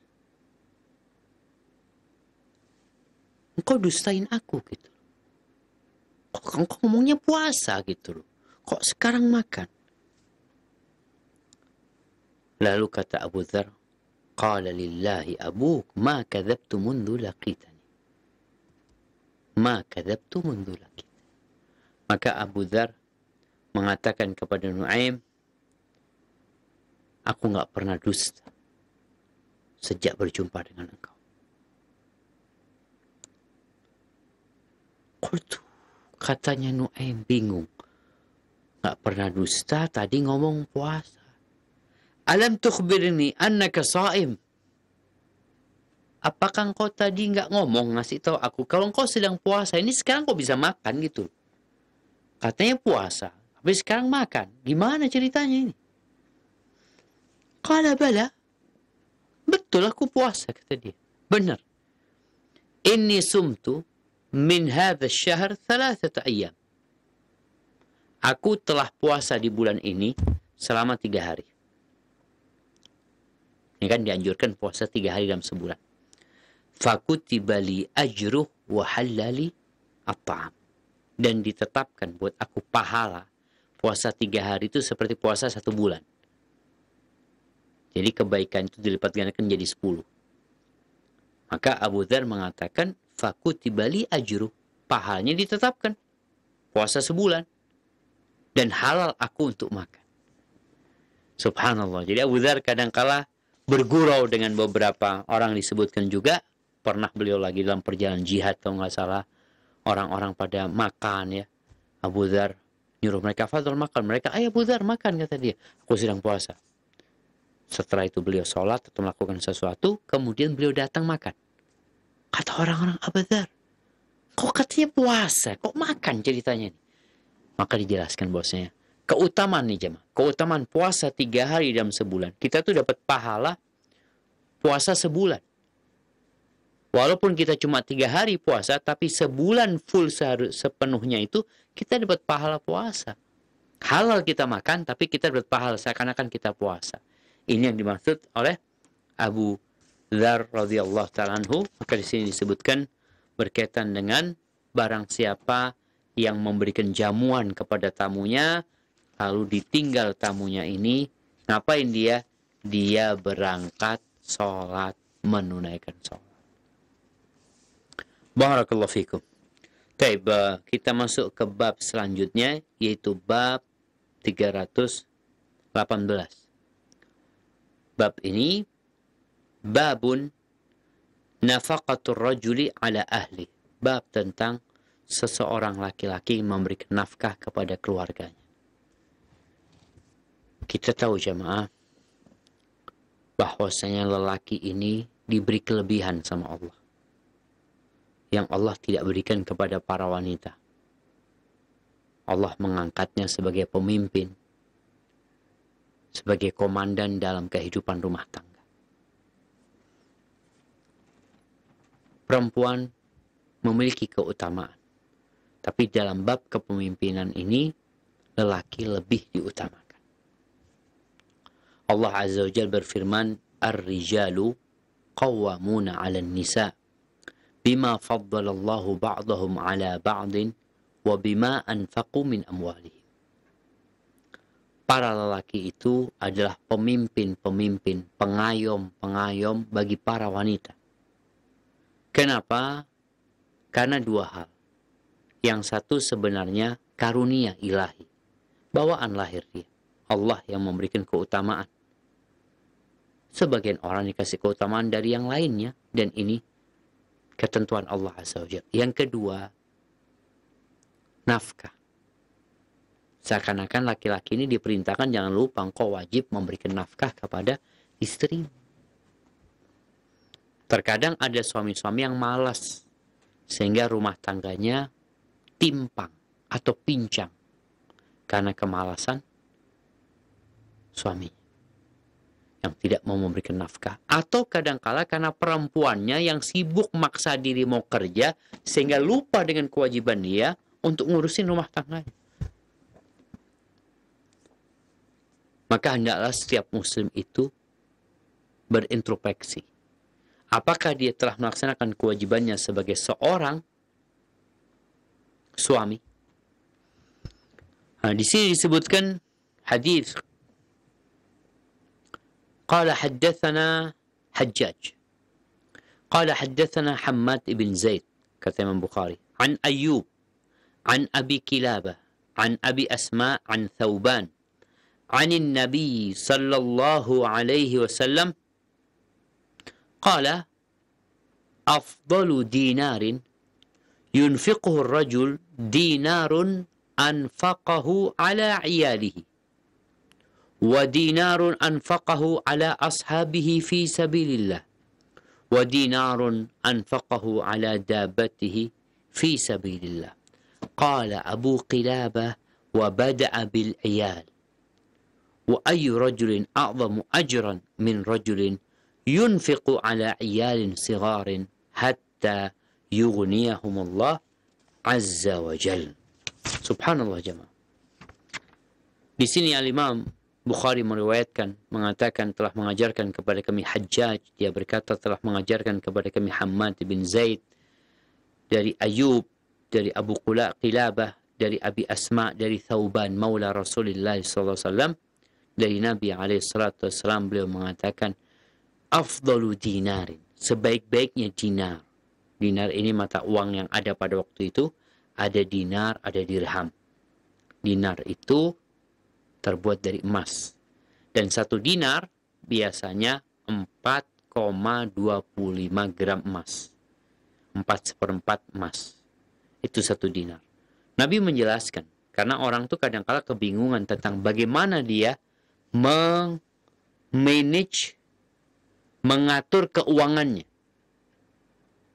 Engkau dustain aku gitu. Kok engkau ngomongnya puasa gitu loh. Kok sekarang makan? Lalu kata Abu Dzar, qala lillahi abuk ma kadzabtu mundu laqitani. Ma kadzabtu mundu laqitani. Maka Abu Dzar mengatakan kepada Nu'aim, aku nggak pernah dusta sejak berjumpa dengan engkau. Qultu, katanya Nu'aim bingung. Nggak pernah dusta, tadi ngomong puasa. Alam tukhbirni annaka sha'im. Apakah engkau tadi nggak ngomong, ngasih tahu aku kalau engkau sedang puasa, ini sekarang kau bisa makan gitu. Katanya puasa, tapi sekarang makan. Gimana ceritanya ini? Qala bala. Betul aku puasa, kata dia. Benar. Inni sumtu min hadha syahr 3 ayyam. Aku telah puasa di bulan ini selama 3 hari. Ini kan dianjurkan puasa 3 hari dalam sebulan. Fakutiba li ajruh wa halali at-ta'am. Dan ditetapkan buat aku pahala puasa 3 hari itu seperti puasa 1 bulan. Jadi kebaikan itu dilipat gandakan jadi 10. Maka Abu Dzar mengatakan, fakutiba li ajruh. Pahalanya ditetapkan. Puasa sebulan. Dan halal aku untuk makan. Subhanallah. Jadi Abu Dzar kadangkala bergurau dengan beberapa orang disebutkan juga. Pernah beliau lagi dalam perjalanan jihad kalau nggak salah. Orang-orang pada makan ya. Abu Dzar nyuruh mereka, fadhol makan. Mereka, ayo Abu Dzar makan, kata dia. Aku sedang puasa. Setelah itu beliau sholat atau melakukan sesuatu, kemudian beliau datang makan. Kata orang-orang, Abu Dzar, kok katanya puasa, kok makan ceritanya nih? Maka dijelaskan bahwasanya keutamaan nih jemaah, keutamaan puasa 3 hari dalam sebulan. Kita tuh dapat pahala puasa sebulan. Walaupun kita cuma 3 hari puasa, tapi sebulan full sepenuhnya itu kita dapat pahala puasa. Halal kita makan, tapi kita dapat pahala seakan-akan kita puasa. Ini yang dimaksud oleh Abu Dzar radhiyallahu ta'ala anhu. Maka di sini disebutkan berkaitan dengan barang siapa yang memberikan jamuan kepada tamunya, lalu ditinggal tamunya ini, ngapain dia? Dia berangkat sholat, menunaikan sholat. Barakallahu fikum. Baik, kita masuk ke bab selanjutnya, yaitu bab 318. Bab ini, babun nafaqatur rajuli ala ahli. Bab tentang seseorang laki-laki memberikan nafkah kepada keluarganya. Kita tahu jemaah, bahwasanya lelaki ini diberi kelebihan sama Allah, yang Allah tidak berikan kepada para wanita. Allah mengangkatnya sebagai pemimpin, sebagai komandan dalam kehidupan rumah tangga. Perempuan memiliki keutamaan, tapi dalam bab kepemimpinan ini, lelaki lebih diutamakan. Allah Azza wa Jalla berfirman, Ar-rijalu qawwamuna 'alan nisa' bima faddalallahu ba'dahum 'ala ba'din wa bima anfaqu min amwalihim. Para lelaki itu adalah pemimpin-pemimpin, pengayom-pengayom bagi para wanita. Kenapa? Karena 2 hal. Yang satu sebenarnya karunia ilahi, bawaan lahir dia. Allah yang memberikan keutamaan. Sebagian orang dikasih keutamaan dari yang lainnya, dan ini ketentuan Allah Azza wa Jalla. Yang kedua, nafkah. Seakan-akan laki-laki ini diperintahkan, jangan lupa engkau wajib memberikan nafkah kepada istri. Terkadang ada suami-suami yang malas, sehingga rumah tangganya timpang atau pincang karena kemalasan suami yang tidak mau memberikan nafkah, atau kadangkala karena perempuannya yang sibuk maksa diri mau kerja sehingga lupa dengan kewajiban dia untuk ngurusin rumah tangganya. Maka hendaklah setiap muslim itu berintrospeksi. Apakah dia telah melaksanakan kewajibannya sebagai seorang suami? Di sini disebutkan hadis. قال حدثنا حجاج قال حدثنا حماد بن زيد kata Imam Bukhari, عن أيوب عن أبي كلابة عن أبي أسماء عن ثوبان عن النبي صلى الله عليه وسلم قال أفضل دينار ينفقه الرجل دينار أنفقه على عياله ودينار أنفقه على أصحابه في سبيل الله ودينار أنفقه على دابته في سبيل الله. قال أبو قلابة وبدأ بالعيال وأي رجل أعظم أجرا من رجل ينفق على عيال صغار حتى يغنيهم الله عز وجل. Subhanallah jemaah. Di sini Al-Imam Bukhari meriwayatkan, mengatakan telah mengajarkan kepada kami Hajjaj. Dia berkata telah mengajarkan kepada kami Hammad bin Zaid. Dari Ayub, dari Abu Qilabah, dari Abi Asma, dari Thauban, Maula Rasulullah SAW. Dari Nabi SAW beliau mengatakan, Afdalu dinarin, sebaik-baiknya dinar. Dinar ini mata uang yang ada pada waktu itu. Ada dinar, ada dirham. Dinar itu terbuat dari emas. Dan 1 dinar biasanya 4,25 gram emas. 4/4 emas. Itu 1 dinar. Nabi menjelaskan, karena orang tuh kadang-kala kebingungan tentang bagaimana dia manage, mengatur keuangannya.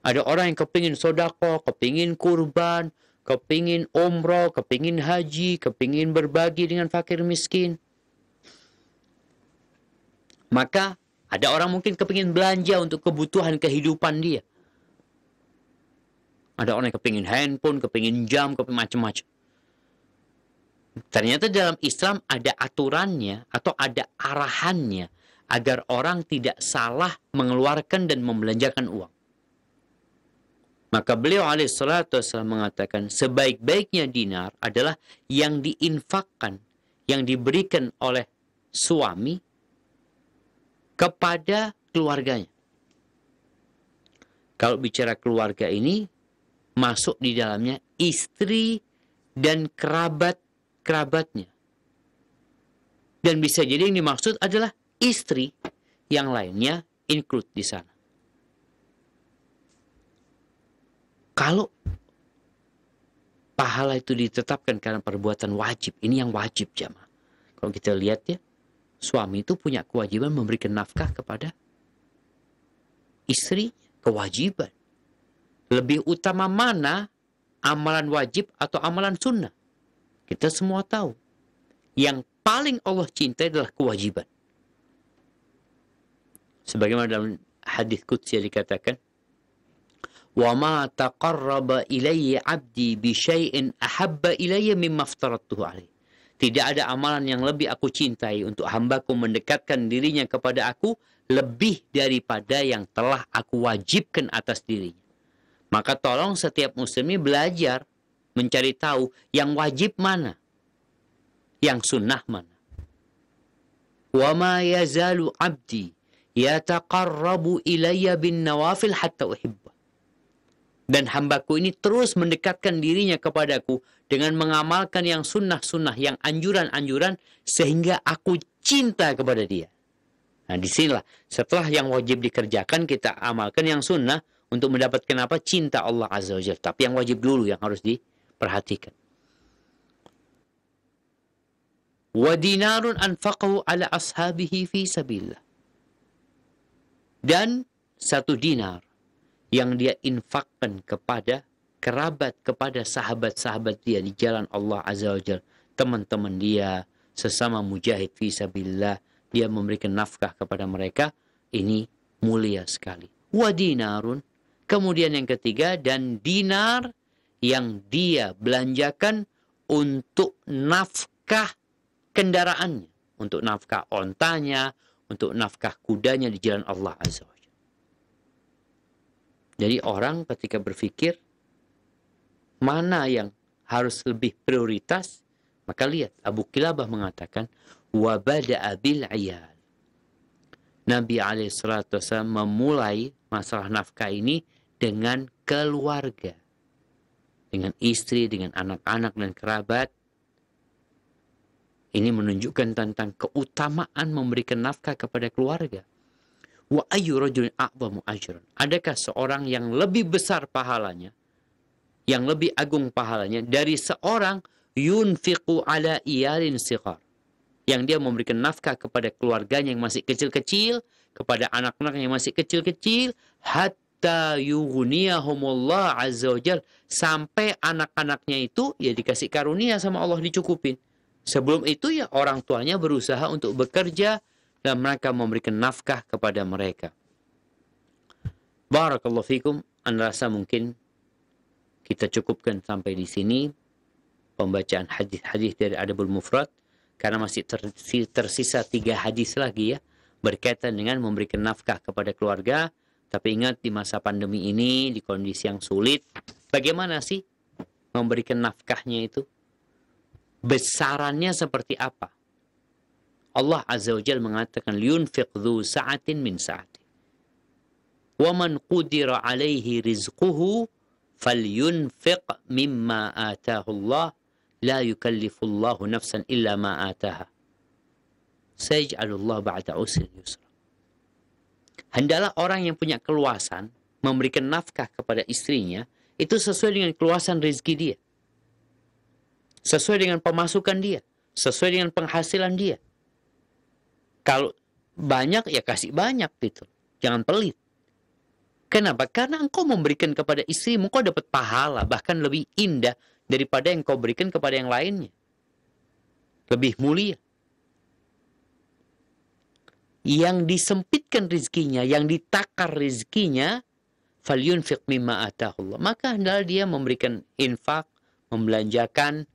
Ada orang yang kepingin sedekah, kepingin kurban, kepingin umroh, kepingin haji, kepingin berbagi dengan fakir miskin. Maka ada orang mungkin kepingin belanja untuk kebutuhan kehidupan dia. Ada orang yang kepingin handphone, kepingin jam, kepingin macam-macam. Ternyata dalam Islam ada aturannya atau ada arahannya agar orang tidak salah mengeluarkan dan membelanjakan uang. Maka beliau alaihissalatu wassalam mengatakan sebaik-baiknya dinar adalah yang diinfakkan, yang diberikan oleh suami kepada keluarganya. Kalau bicara keluarga ini, masuk di dalamnya istri dan kerabatnya. Dan bisa jadi yang dimaksud adalah istri, yang lainnya include di sana. Kalau pahala itu ditetapkan karena perbuatan wajib, ini yang wajib jamaah. Kalau kita lihat ya, suami itu punya kewajiban memberikan nafkah kepada istri, kewajiban. Lebih utama mana amalan wajib atau amalan sunnah? Kita semua tahu. Yang paling Allah cintai adalah kewajiban. Sebagaimana dalam hadis qudsi dikatakan, وَمَا تَقَرَّبَ إِلَيَّ عَبْدِي بِشَيْءٍ أَحَبَّ إِلَيَّ مِمَّا افْتَرَضْتُهُ عَلَيْهِ. Tidak ada amalan yang lebih aku cintai untuk hambaku mendekatkan dirinya kepada aku lebih daripada yang telah aku wajibkan atas dirinya. Maka tolong setiap muslim ini belajar mencari tahu yang wajib mana, yang sunnah mana. وَمَا يَزَالُ عَبْدِي يَتَقَرَّبُ إِلَيَّ بِالنَّوَافِلِ حَتَّى أُحِبَّهُ. Dan hambaku ini terus mendekatkan dirinya kepadaku dengan mengamalkan yang sunnah-sunnah, yang anjuran-anjuran, sehingga aku cinta kepada dia. Nah disinilah setelah yang wajib dikerjakan kita amalkan yang sunnah untuk mendapatkan apa? Cinta Allah Azza wa Jalla. Tapi yang wajib dulu yang harus diperhatikan. Wa dinarun anfaqahu ala ashabihi fi sabilillah. Dan satu dinar yang dia infakkan kepada kerabat, kepada sahabat-sahabat dia di jalan Allah Azza wa Jalla, teman-teman dia, sesama mujahid fi sabilillah, dia memberikan nafkah kepada mereka, ini mulia sekali. Wa dinarun, kemudian yang ketiga, dan dinar yang dia belanjakan untuk nafkah kendaraannya, untuk nafkah ontanya, untuk nafkah kudanya di jalan Allah Azza wa Jalla. Jadi orang ketika berpikir mana yang harus lebih prioritas, maka lihat Abu Kilabah mengatakan wa bada'a bil 'iyal. Nabi alaihissalatu wassalam memulai masalah nafkah ini dengan keluarga, dengan istri, dengan anak-anak dan kerabat. Ini menunjukkan tentang keutamaan memberikan nafkah kepada keluarga. Wa ayyu rajulin a'zamu ajran. Adakah seorang yang lebih besar pahalanya, yang lebih agung pahalanya dari seorang yunfiqu ala iyalin sighar, yang dia memberikan nafkah kepada keluarganya yang masih kecil-kecil, kepada anak-anak yang masih kecil-kecil, hatta yughniyahumullah azza wajal, sampai anak-anaknya itu ya dikasih karunia sama Allah, dicukupin. Sebelum itu ya orang tuanya berusaha untuk bekerja dan mereka memberikan nafkah kepada mereka. Barakallahu fikum. Anda rasa mungkin kita cukupkan sampai di sini pembacaan hadis-hadis dari Adabul Mufrad, karena masih tersisa 3 hadis lagi ya berkaitan dengan memberikan nafkah kepada keluarga. Tapi ingat di masa pandemi ini, di kondisi yang sulit, bagaimana sih memberikan nafkahnya itu? Besarannya seperti apa? Allah Azza wa Jalla mengatakan liyunfiq dzu sa'atin min sa'ati. Wa man qudira 'alaihi rizquhu falyunfiq mimma ataahu Allah la yukallifullahu nafsan illa ma ataaha. Sayaj'alullahu ba'da usrin yusra. Hendaklah orang yang punya keluasan memberikan nafkah kepada istrinya itu sesuai dengan keluasan rezeki dia. Sesuai dengan pemasukan dia, sesuai dengan penghasilan dia. Kalau banyak ya kasih banyak gitu. Jangan pelit. Kenapa? Karena engkau memberikan kepada istrimu, engkau dapat pahala, bahkan lebih indah daripada yang kau berikan kepada yang lainnya. Lebih mulia. Yang disempitkan rizkinya, yang ditakar rizkinya, falyunfiq mimma atahullah. Maka hendaklah dia memberikan infak, membelanjakan,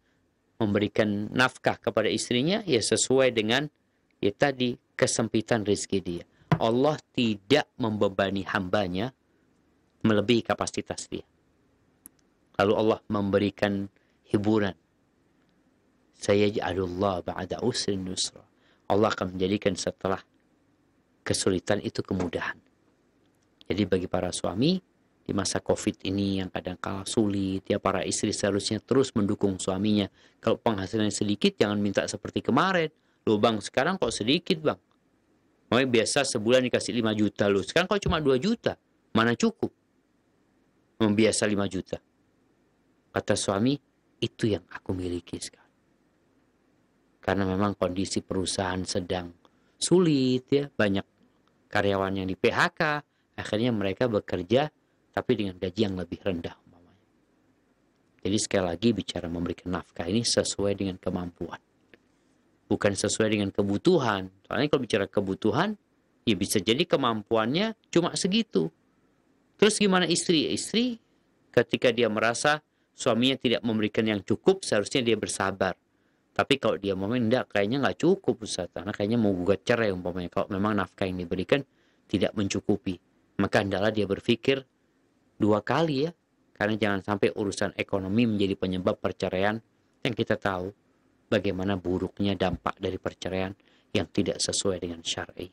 memberikan nafkah kepada istrinya, ya sesuai dengan ya tadi kesempitan rizki dia. Allah tidak membebani hambanya melebihi kapasitas dia. Lalu Allah memberikan hiburan. Sayaj'alullah ba'da usrin yusra. Allah akan menjadikan setelah kesulitan itu kemudahan. Jadi bagi para suami di masa COVID ini yang kadang kala sulit, ya para istri seharusnya terus mendukung suaminya. Kalau penghasilannya sedikit, jangan minta seperti kemarin. Loh bang, sekarang kok sedikit bang? Makanya biasa sebulan dikasih 5 juta loh. Sekarang kok cuma 2 juta? Mana cukup? Membiasa 5 juta. Kata suami, itu yang aku miliki sekarang. Karena memang kondisi perusahaan sedang sulit ya. Banyak karyawan yang di PHK. Akhirnya mereka bekerja tapi dengan gaji yang lebih rendah. Jadi sekali lagi bicara memberikan nafkah ini sesuai dengan kemampuan. Bukan sesuai dengan kebutuhan. Soalnya kalau bicara kebutuhan, ya bisa jadi kemampuannya cuma segitu. Terus gimana istri? Istri ketika dia merasa suaminya tidak memberikan yang cukup, seharusnya dia bersabar. Tapi kalau dia mau enggak, kayaknya nggak cukup Ustaz. Karena kayaknya mau gugat cerai umpamanya. Kalau memang nafkah yang diberikan tidak mencukupi. Maka hendaklah dia berpikir 2 kali ya. Karena jangan sampai urusan ekonomi menjadi penyebab perceraian yang kita tahu bagaimana buruknya dampak dari perceraian yang tidak sesuai dengan syar'i.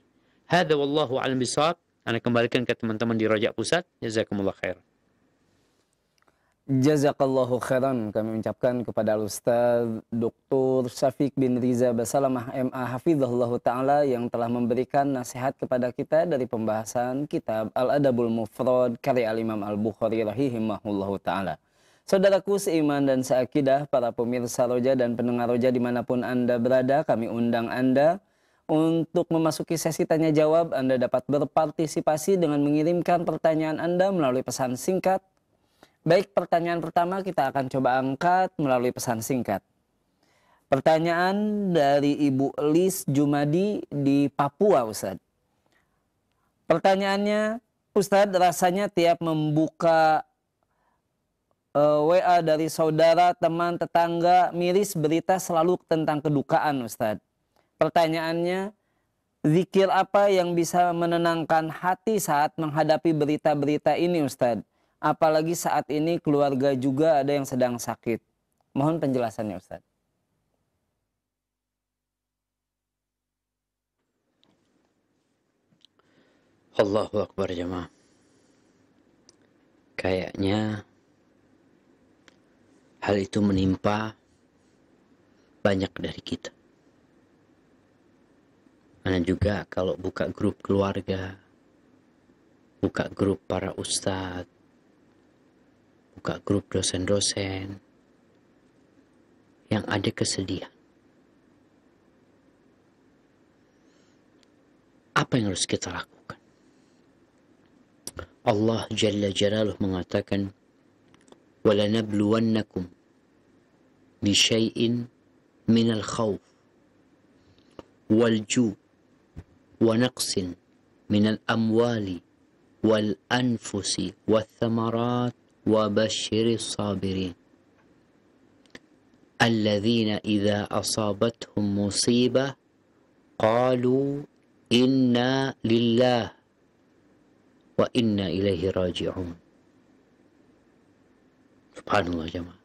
Hadza wallahu a'lam bishawab. Anda kembalikan ke teman-teman di Rojak Pusat. Jazakumullah khair. Jazakallahu khairan kami ucapkan kepada Ustaz Dr. Syafiq bin Riza Basalamah MA Hafizahullah Ta'ala yang telah memberikan nasihat kepada kita dari pembahasan kitab Al-Adabul Mufrad karya Al-Imam Al-Bukhari rahimahullah Ta'ala. Saudaraku seiman dan seakidah, para pemirsa Roja dan pendengar Roja dimanapun Anda berada, kami undang Anda untuk memasuki sesi tanya jawab. Anda dapat berpartisipasi dengan mengirimkan pertanyaan Anda melalui pesan singkat. Baik, pertanyaan pertama kita akan coba angkat melalui pesan singkat. Pertanyaan dari Ibu Lis Jumadi di Papua, Ustaz. Pertanyaannya, Ustaz, rasanya tiap membuka WA dari saudara, teman, tetangga, miris berita selalu tentang kedukaan, Ustaz. Pertanyaannya, zikir apa yang bisa menenangkan hati saat menghadapi berita-berita ini, Ustaz? Apalagi saat ini keluarga juga ada yang sedang sakit. Mohon penjelasannya, Ustaz. Allahu Akbar jemaah. Kayaknya hal itu menimpa banyak dari kita. Karena juga kalau buka grup keluarga, buka grup para ustadz, buka grup dosen-dosen, yang ada kesedihan. Apa yang harus kita lakukan? Allah Jalla Jalaluh mengatakan, وَلَنَبْلُوَنَّكُمْ بِشَيْءٍ مِنَ الْخَوْفِ وَالْجُوعِ وَنَقْصٍ مِنَ الْأَمْوَالِ وَالْأَنْفُسِ وَالثَّمَرَاتِ وَبَشِّرِ الصَّابِرِينَ الَّذِينَ إِذَا أَصَابَتْهُمْ مُصِيبَةٌ قَالُوا إِنَّا لِلَّهِ وَإِنَّا إِلَيْهِ رَاجِعُونَ. Subhanallah jemaah.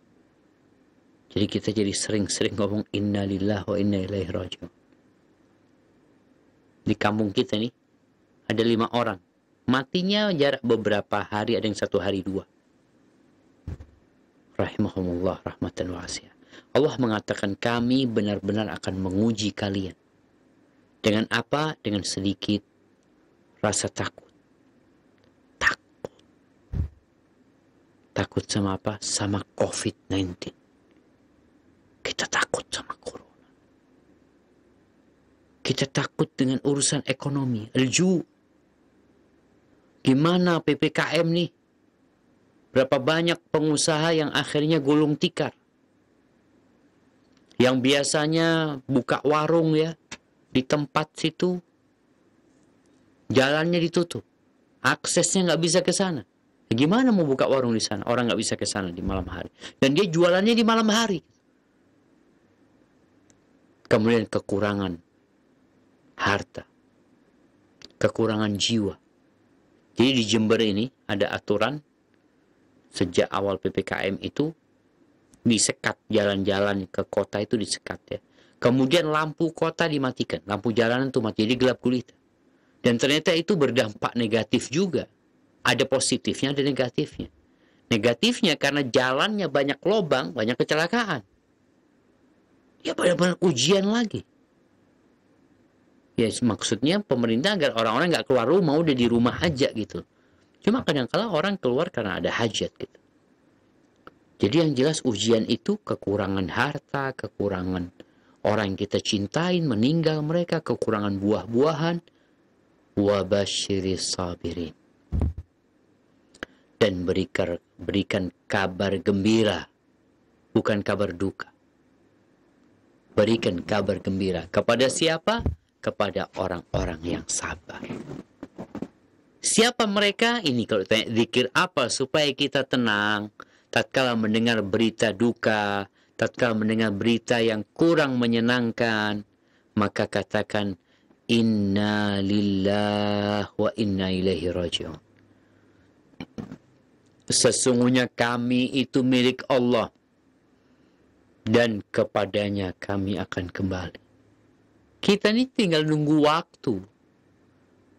Jadi kita jadi sering-sering ngomong inna lillahi wa inna ilaihi raji'un. Di kampung kita nih ada 5 orang. Matinya jarak beberapa hari, ada yang 1 hari 2. Rahimahumullah rahmatan wasi'ah. Allah mengatakan kami benar-benar akan menguji kalian. Dengan apa? Dengan sedikit rasa takut. Takut sama apa? Sama COVID-19. Kita takut sama corona. Kita takut dengan urusan ekonomi. Gimana PPKM nih? Berapa banyak pengusaha yang akhirnya gulung tikar. Yang biasanya buka warung ya, di tempat situ, jalannya ditutup. Aksesnya nggak bisa ke sana. Gimana mau buka warung di sana? Orang nggak bisa ke sana di malam hari. Dan dia jualannya di malam hari. Kemudian kekurangan harta. Kekurangan jiwa. Jadi di Jember ini ada aturan sejak awal PPKM itu disekat jalan-jalan ke kota itu disekat ya. Kemudian lampu kota dimatikan, lampu jalanan itu mati, jadi gelap gulita. Dan ternyata itu berdampak negatif juga. Ada positifnya, ada negatifnya. Negatifnya karena jalannya banyak lubang, banyak kecelakaan. Ya benar-benar ujian lagi. Ya maksudnya pemerintah agar orang-orang nggak keluar rumah, udah di rumah aja gitu. Cuma kadang-kala orang keluar karena ada hajat gitu. Jadi yang jelas ujian itu kekurangan harta, kekurangan orang yang kita cintain, meninggal mereka, kekurangan buah-buahan. Wabashiris sabirin. Dan berikan kabar gembira, bukan kabar duka. Berikan kabar gembira. Kepada siapa? Kepada orang-orang yang sabar. Siapa mereka? Ini kalau tanya zikir apa supaya kita tenang. Tatkala mendengar berita duka, tatkala mendengar berita yang kurang menyenangkan, maka katakan inna lillahi wa inna ilaihi raji'un. Sesungguhnya kami itu milik Allah dan kepadanya kami akan kembali. Kita ini tinggal nunggu waktu.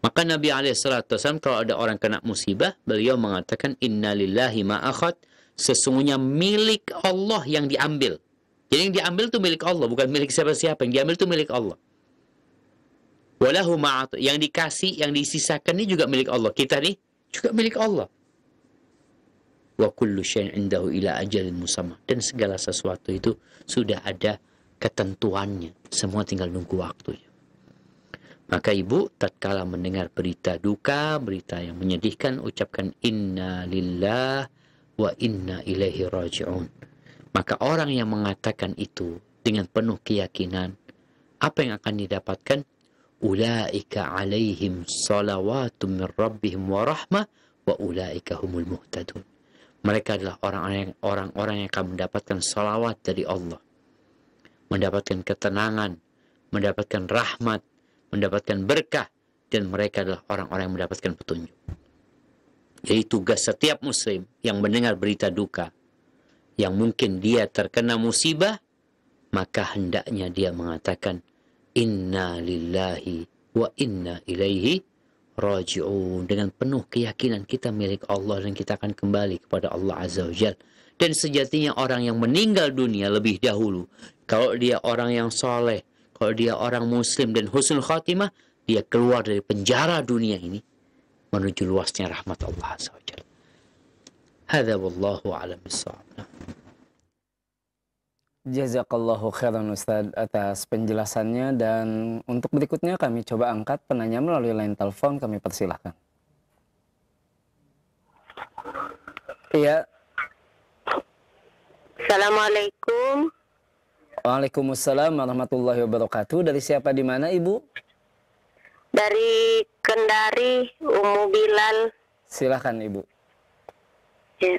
Maka Nabi SAW kalau ada orang kena musibah, beliau mengatakan inna lillahi ma akhad, sesungguhnya milik Allah yang diambil. Jadi yang diambil itu milik Allah, bukan milik siapa-siapa. Yang diambil itu milik Allah. Walahu ma'at, yang dikasih, yang disisakan ini juga milik Allah. Kita nih juga milik Allah. Wa kullu syai'in indahu ila ajalin musamma. Dan segala sesuatu itu sudah ada ketentuannya. Semua tinggal nunggu waktunya. Maka ibu tatkala mendengar berita duka, berita yang menyedihkan, ucapkan inna lillah wa inna ilaihi raji'un. Maka orang yang mengatakan itu dengan penuh keyakinan, apa yang akan didapatkan? Ulaika alaihim salawatum min rabbihim wa rahmah wa ulaika humul muhtadun. Mereka adalah orang-orang yang akan mendapatkan salawat dari Allah. Mendapatkan ketenangan, mendapatkan rahmat, mendapatkan berkah, dan mereka adalah orang-orang yang mendapatkan petunjuk. Jadi tugas setiap muslim yang mendengar berita duka, yang mungkin dia terkena musibah, maka hendaknya dia mengatakan inna lillahi wa inna ilaihi raji'un, dengan penuh keyakinan kita milik Allah dan kita akan kembali kepada Allah Azza wa Jalla. Dan sejatinya orang yang meninggal dunia lebih dahulu, kalau dia orang yang soleh, kalau dia orang muslim dan husnul khatimah, dia keluar dari penjara dunia ini menuju luasnya rahmat Allah Azza wa Jalla. Hadza wallahu a'lam bissawab. Jazakallahu khairan Ustadz atas penjelasannya, dan untuk berikutnya kami coba angkat penanya melalui line telepon, kami persilahkan. Iya. Assalamualaikum. Waalaikumsalam warahmatullahi wabarakatuh. Dari siapa, di mana Ibu? Dari Kendari, Ummu Bilal. Silahkan Ibu. Ya.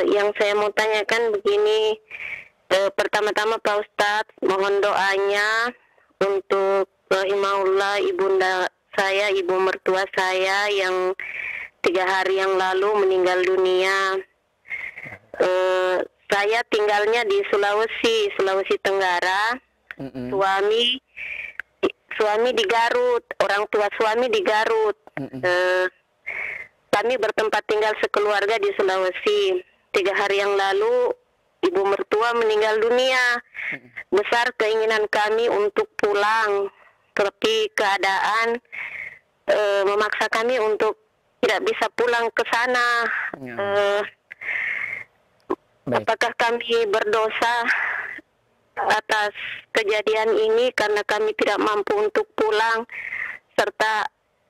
Yang saya mau tanyakan begini, pertama-tama Pak Ustadz, mohon doanya untuk rahimahullah ibunda saya, ibu mertua saya yang 3 hari yang lalu meninggal dunia. Saya tinggalnya di Sulawesi Tenggara. Suami di Garut, orang tua suami di Garut. Kami bertempat tinggal sekeluarga di Sulawesi. 3 hari yang lalu ibu mertua meninggal dunia. Besar keinginan kami untuk pulang, tapi keadaan memaksa kami untuk tidak bisa pulang ke sana. Apakah kami berdosa atas kejadian ini karena kami tidak mampu untuk pulang, serta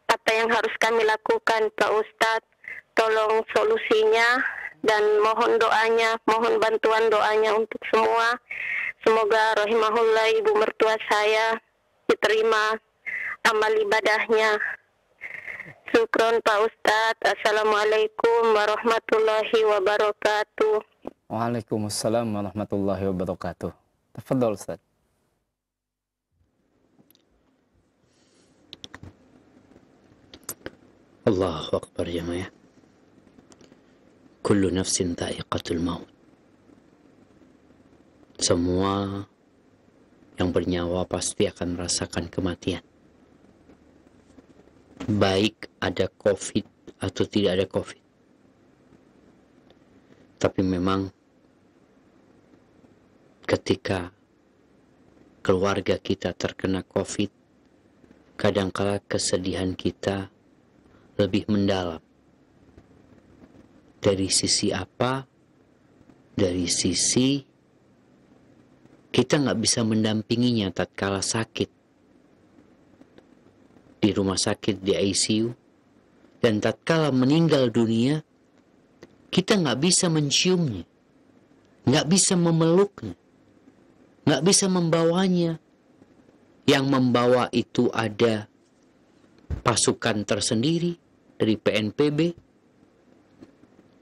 apa yang harus kami lakukan, Pak Ustadz. Tolong solusinya dan mohon doanya, mohon bantuan doanya untuk semua. Semoga rahimahullah ibu mertua saya diterima amal ibadahnya. Syukron Pak Ustadz. Assalamualaikum warahmatullahi wabarakatuh. Waalaikumsalam warahmatullahi wabarakatuh. Tafadhol Ustaz. Allahu Akbar jemaah. Kullu nafsin dha'iqatul maut. Semua yang bernyawa pasti akan merasakan kematian. Baik ada COVID atau tidak ada COVID. Tapi memang ketika keluarga kita terkena COVID, kadangkala kesedihan kita lebih mendalam. Dari sisi apa? Dari sisi kita nggak bisa mendampinginya tatkala sakit di rumah sakit, di ICU, dan tatkala meninggal dunia, kita nggak bisa menciumnya, nggak bisa memeluknya, nggak bisa membawanya. Yang membawa itu ada pasukan tersendiri dari PNPB,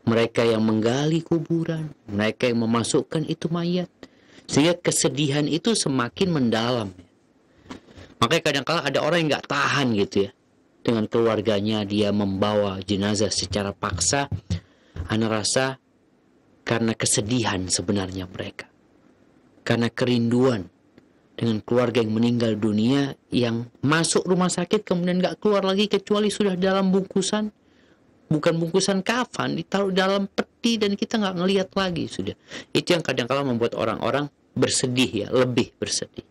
mereka yang menggali kuburan, mereka yang memasukkan itu mayat, sehingga kesedihan itu semakin mendalam. Makanya kadang-kala ada orang yang nggak tahan gitu ya, dengan keluarganya dia membawa jenazah secara paksa. Ana rasa karena kesedihan sebenarnya mereka, karena kerinduan dengan keluarga yang meninggal dunia, yang masuk rumah sakit kemudian nggak keluar lagi kecuali sudah dalam bungkusan, bukan bungkusan kafan, ditaruh dalam peti dan kita nggak ngelihat lagi sudah. Itu yang kadang-kala membuat orang-orang bersedih ya, lebih bersedih.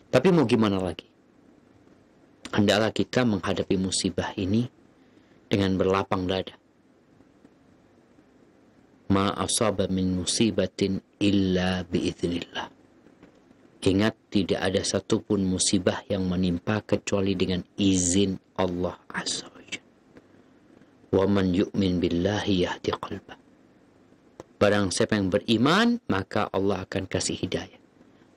Tapi mau gimana lagi? Hendaklah kita menghadapi musibah ini dengan berlapang dada. Ma asaba min musibatin illa biiznillah. Ingat, tidak ada satupun musibah yang menimpa kecuali dengan izin Allah Azza wa Jalla. Wa man yu'min billahi yahdi qalbah. Barang siapa yang beriman, maka Allah akan kasih hidayah.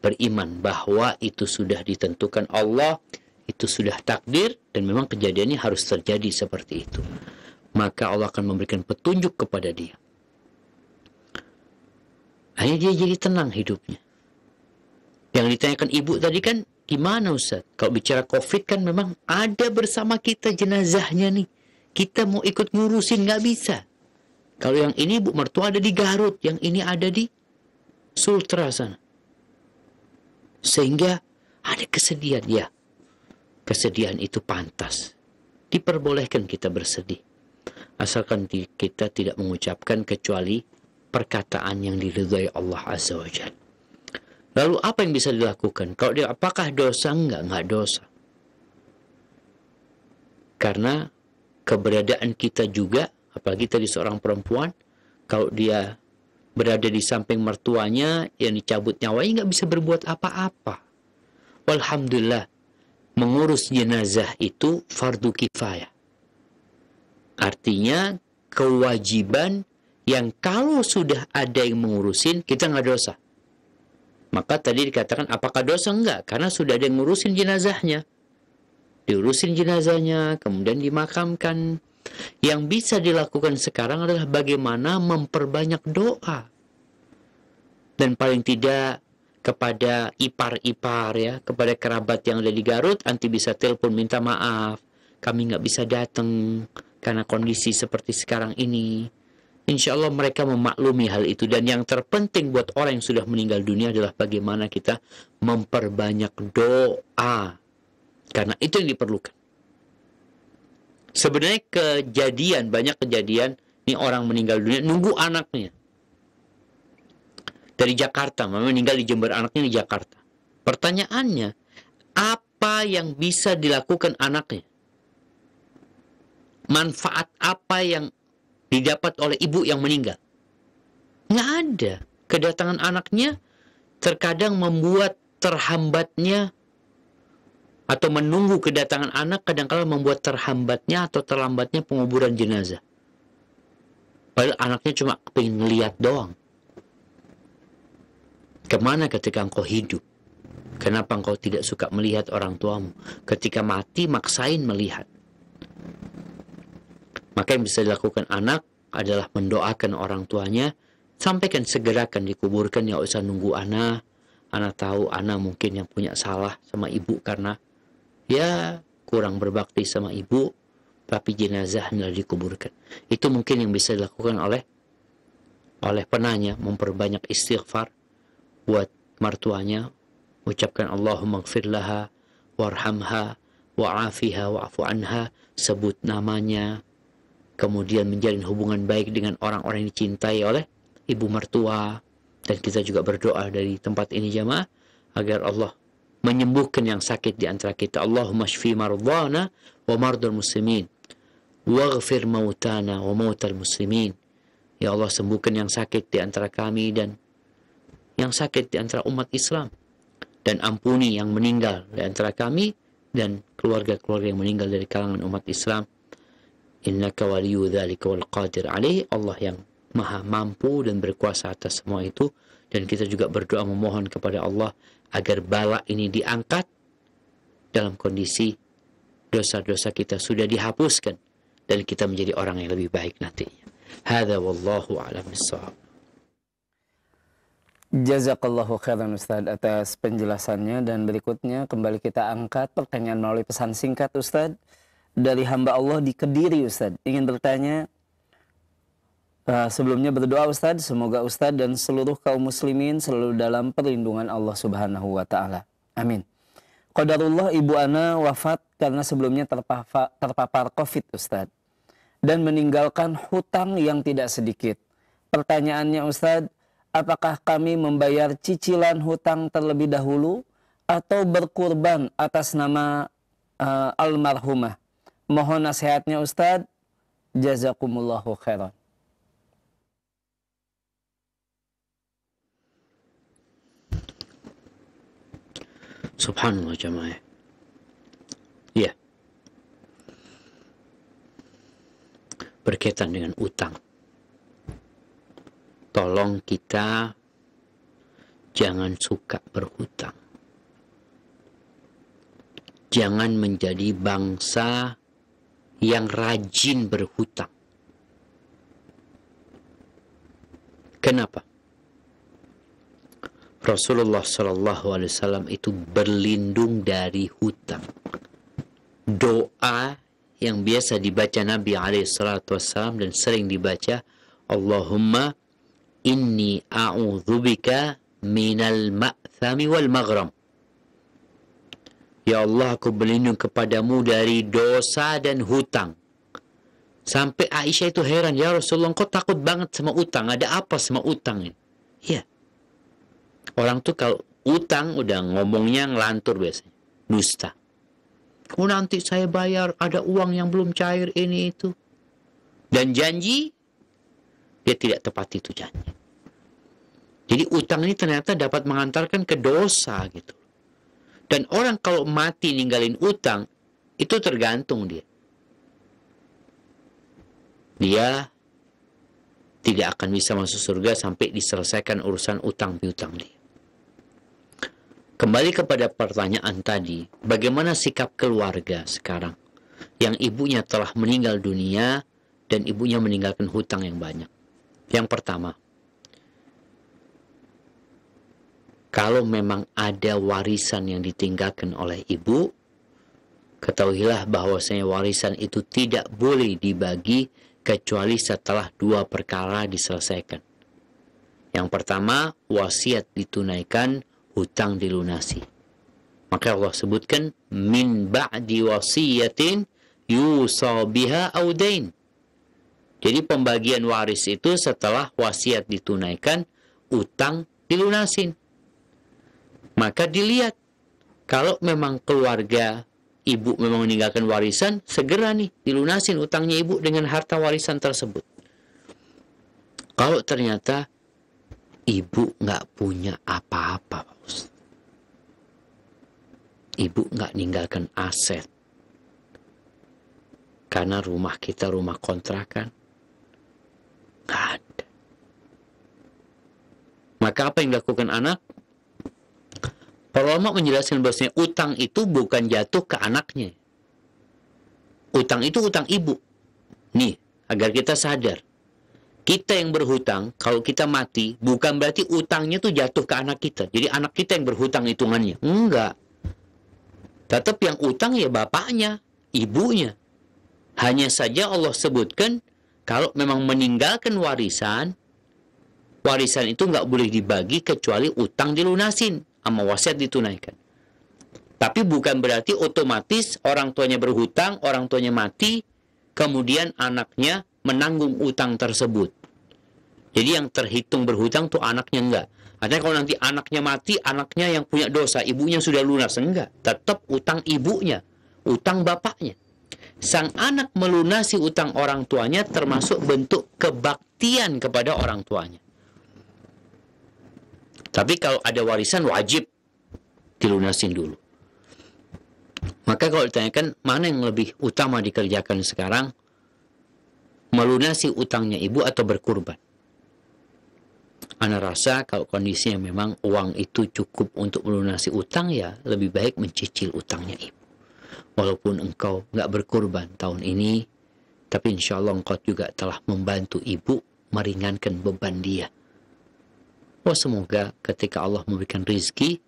Beriman bahwa itu sudah ditentukan Allah, itu sudah takdir, dan memang kejadiannya harus terjadi seperti itu. Maka Allah akan memberikan petunjuk kepada dia. Akhirnya dia jadi tenang hidupnya. Yang ditanyakan ibu tadi kan, gimana Ustaz? Kalau bicara COVID kan memang ada bersama kita jenazahnya nih. Kita mau ikut ngurusin nggak bisa. Kalau yang ini ibu mertua ada di Garut, yang ini ada di Sultra sana. Sehingga ada kesedihan ya. Kesedihan itu pantas. Diperbolehkan kita bersedih. Asalkan kita tidak mengucapkan kecuali perkataan yang diridhai Allah Azza wa Jalla. Lalu apa yang bisa dilakukan? Kalau dia apakah dosa? Enggak dosa. Karena keberadaan kita juga, apalagi tadi seorang perempuan, kalau dia berada di samping mertuanya yang dicabut nyawanya, nggak bisa berbuat apa-apa. Alhamdulillah, mengurus jenazah itu fardu kifayah. Artinya kewajiban yang kalau sudah ada yang mengurusin, kita nggak dosa. Maka tadi dikatakan apakah dosa? Enggak, karena sudah ada yang ngurusin jenazahnya. Diurusin jenazahnya, kemudian dimakamkan. Yang bisa dilakukan sekarang adalah bagaimana memperbanyak doa. Dan paling tidak kepada ipar-ipar ya, kepada kerabat yang ada di Garut, anti bisa telepon minta maaf. Kami nggak bisa datang karena kondisi seperti sekarang ini. Insya Allah mereka memaklumi hal itu. Dan yang terpenting buat orang yang sudah meninggal dunia adalah bagaimana kita memperbanyak doa. Karena itu yang diperlukan. Sebenarnya banyak kejadian, ini orang meninggal dunia, nunggu anaknya. Dari Jakarta, memang meninggal di Jember, anaknya di Jakarta. Pertanyaannya, apa yang bisa dilakukan anaknya? Manfaat apa yang didapat oleh ibu yang meninggal? Nggak ada. Kedatangan anaknya terkadang membuat terhambatnya atau menunggu kedatangan anak, kadang-kala membuat terhambatnya atau terlambatnya penguburan jenazah. Padahal anaknya cuma pengen ngeliat doang. Kemana ketika engkau hidup? Kenapa engkau tidak suka melihat orang tuamu? Ketika mati, maksain melihat. Maka yang bisa dilakukan anak adalah mendoakan orang tuanya, sampaikan segerakan dikuburkan, ya usah nunggu anak. Anak tahu anak mungkin yang punya salah sama ibu karena ya kurang berbakti sama ibu, tapi jenazah hendak dikuburkan. Itu mungkin yang bisa dilakukan oleh penanya, memperbanyak istighfar buat martuanya, ucapkan Allahumma gfir laha warhamha wa'afiha wa'afu anha, sebut namanya, kemudian menjalin hubungan baik dengan orang-orang yang dicintai oleh ibu mertua. Dan kita juga berdoa dari tempat ini jamaah agar Allah menyembuhkan yang sakit di antara kita. Allahumma shfi mardana wa mardal muslimin waghfir mautana wa mautal muslimin. Ya Allah, sembuhkan yang sakit di antara kami dan yang sakit di antara umat Islam, dan ampuni yang meninggal di antara kami dan keluarga-keluarga yang meninggal dari kalangan umat Islam. Innaka waliyyu dzalika wal qadir alaih. Allah yang maha mampu dan berkuasa atas semua itu. Dan kita juga berdoa memohon kepada Allah agar bala ini diangkat dalam kondisi dosa-dosa kita sudah dihapuskan dan kita menjadi orang yang lebih baik nantinya. Hadza wallahu a'lam bissawab. Jazakallahu khairan Ustadz atas penjelasannya, dan berikutnya kembali kita angkat pertanyaan melalui pesan singkat Ustadz dari hamba Allah di Kediri. Ustadz ingin bertanya, sebelumnya berdoa Ustadz, semoga Ustadz dan seluruh kaum muslimin selalu dalam perlindungan Allah Subhanahu wa taala. Amin. Qadarullah, ibu ana wafat karena sebelumnya terpapar Covid Ustadz dan meninggalkan hutang yang tidak sedikit. Pertanyaannya Ustadz, apakah kami membayar cicilan hutang terlebih dahulu atau berkurban atas nama almarhumah? Mohon nasihatnya Ustadz. Jazakumullahu khairan. Subhanallah jamaah. Ya. Berkaitan dengan utang. Tolong kita jangan suka berhutang. Jangan menjadi bangsa yang rajin berhutang. Kenapa? Rasulullah SAW itu berlindung dari hutang. Doa yang biasa dibaca Nabi SAW dan sering dibaca, Allahumma inni a'udzubika minal ma'thami wal maghram. Ya Allah, aku berlindung kepadamu dari dosa dan hutang. Sampai Aisyah itu heran, ya Rasulullah, kau takut banget sama utang, ada apa sama utang ini? Ya, orang tuh kalau utang udah ngomongnya ngelantur biasanya, dusta. Oh nanti saya bayar, ada uang yang belum cair ini itu. Dan janji, dia tidak tepati itu janji. Jadi utang ini ternyata dapat mengantarkan ke dosa gitu. Dan orang kalau mati ninggalin utang, itu tergantung dia. Dia tidak akan bisa masuk surga sampai diselesaikan urusan utang piutang dia. Kembali kepada pertanyaan tadi, bagaimana sikap keluarga sekarang yang ibunya telah meninggal dunia dan ibunya meninggalkan hutang yang banyak? Yang pertama, kalau memang ada warisan yang ditinggalkan oleh ibu, ketahuilah bahwasanya warisan itu tidak boleh dibagi kecuali setelah dua perkara diselesaikan. Yang pertama, wasiat ditunaikan, hutang dilunasi. Maka Allah sebutkan min ba'di wasiyatin yusa biha aw dain. Jadi pembagian waris itu setelah wasiat ditunaikan, utang dilunasin. Maka dilihat kalau memang keluarga ibu memang meninggalkan warisan, segera nih dilunasin utangnya ibu dengan harta warisan tersebut. Kalau ternyata ibu nggak punya apa-apa, Pak Ustaz. Ibu nggak ninggalkan aset. Karena rumah kita rumah kontrakan. Nggak ada. Maka apa yang dilakukan anak? Para ulama menjelaskan bahwasanya utang itu bukan jatuh ke anaknya. Utang itu utang ibu. Nih, agar kita sadar. Kita yang berhutang, kalau kita mati, bukan berarti utangnya tuh jatuh ke anak kita. Jadi anak kita yang berhutang hitungannya. Enggak. Tetap yang utang ya bapaknya, ibunya. Hanya saja Allah sebutkan, kalau memang meninggalkan warisan, warisan itu nggak boleh dibagi kecuali utang dilunasin, sama wasiat ditunaikan. Tapi bukan berarti otomatis orang tuanya berhutang, orang tuanya mati, kemudian anaknya menanggung utang tersebut. Jadi yang terhitung berhutang tuh anaknya enggak. Artinya kalau nanti anaknya mati, anaknya yang punya dosa, ibunya sudah lunas. Enggak. Tetap utang ibunya, utang bapaknya. Sang anak melunasi utang orang tuanya termasuk bentuk kebaktian kepada orang tuanya. Tapi kalau ada warisan wajib dilunasin dulu. Maka kalau ditanyakan mana yang lebih utama dikerjakan sekarang, melunasi utangnya ibu atau berkurban? Ana rasa kalau kondisinya memang uang itu cukup untuk melunasi utang, ya lebih baik mencicil utangnya ibu. Walaupun engkau nggak berkurban tahun ini, tapi insya Allah engkau juga telah membantu ibu meringankan beban dia. Wah, semoga ketika Allah memberikan rizki,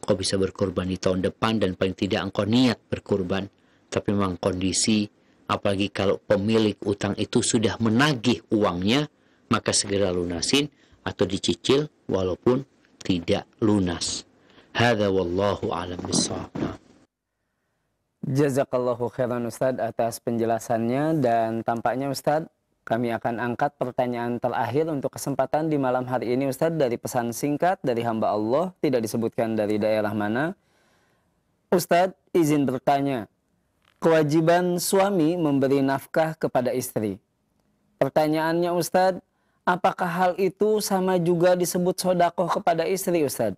engkau bisa berkurban di tahun depan, dan paling tidak engkau niat berkurban. Tapi memang kondisi, apalagi kalau pemilik utang itu sudah menagih uangnya, maka segera lunasin atau dicicil walaupun tidak lunas. Hadza wallahu a'lam bishawab. Jazakallahu khairan Ustadz atas penjelasannya, dan tampaknya Ustadz kami akan angkat pertanyaan terakhir untuk kesempatan di malam hari ini Ustadz, dari pesan singkat dari hamba Allah, tidak disebutkan dari daerah mana. Ustadz izin bertanya, kewajiban suami memberi nafkah kepada istri. Pertanyaannya Ustadz, apakah hal itu sama juga disebut sodakoh kepada istri Ustadz?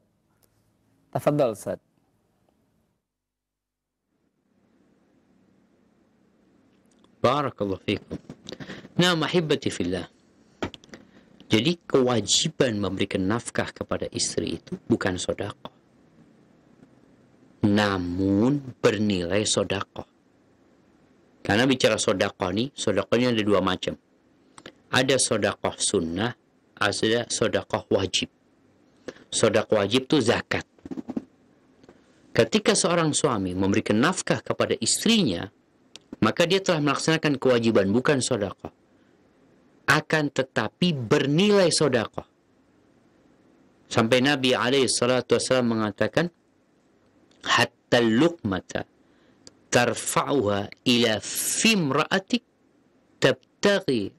Tafadhol Ustadz. Barakallahu fikum. Nah, mahibati fillah. Jadi kewajiban memberikan nafkah kepada istri itu bukan sodakoh, namun bernilai sodakoh. Karena bicara sodakoh nih, sodakohnya ada dua macam. Ada sodakoh sunnah, ada sodakoh wajib. Sodakoh wajib itu zakat. Ketika seorang suami memberikan nafkah kepada istrinya, maka dia telah melaksanakan kewajiban, bukan sodakoh. Akan tetapi bernilai sodakoh. Sampai Nabi SAW mengatakan, hatta luqmata tarfa'uha ila fimra'atik tabtaghi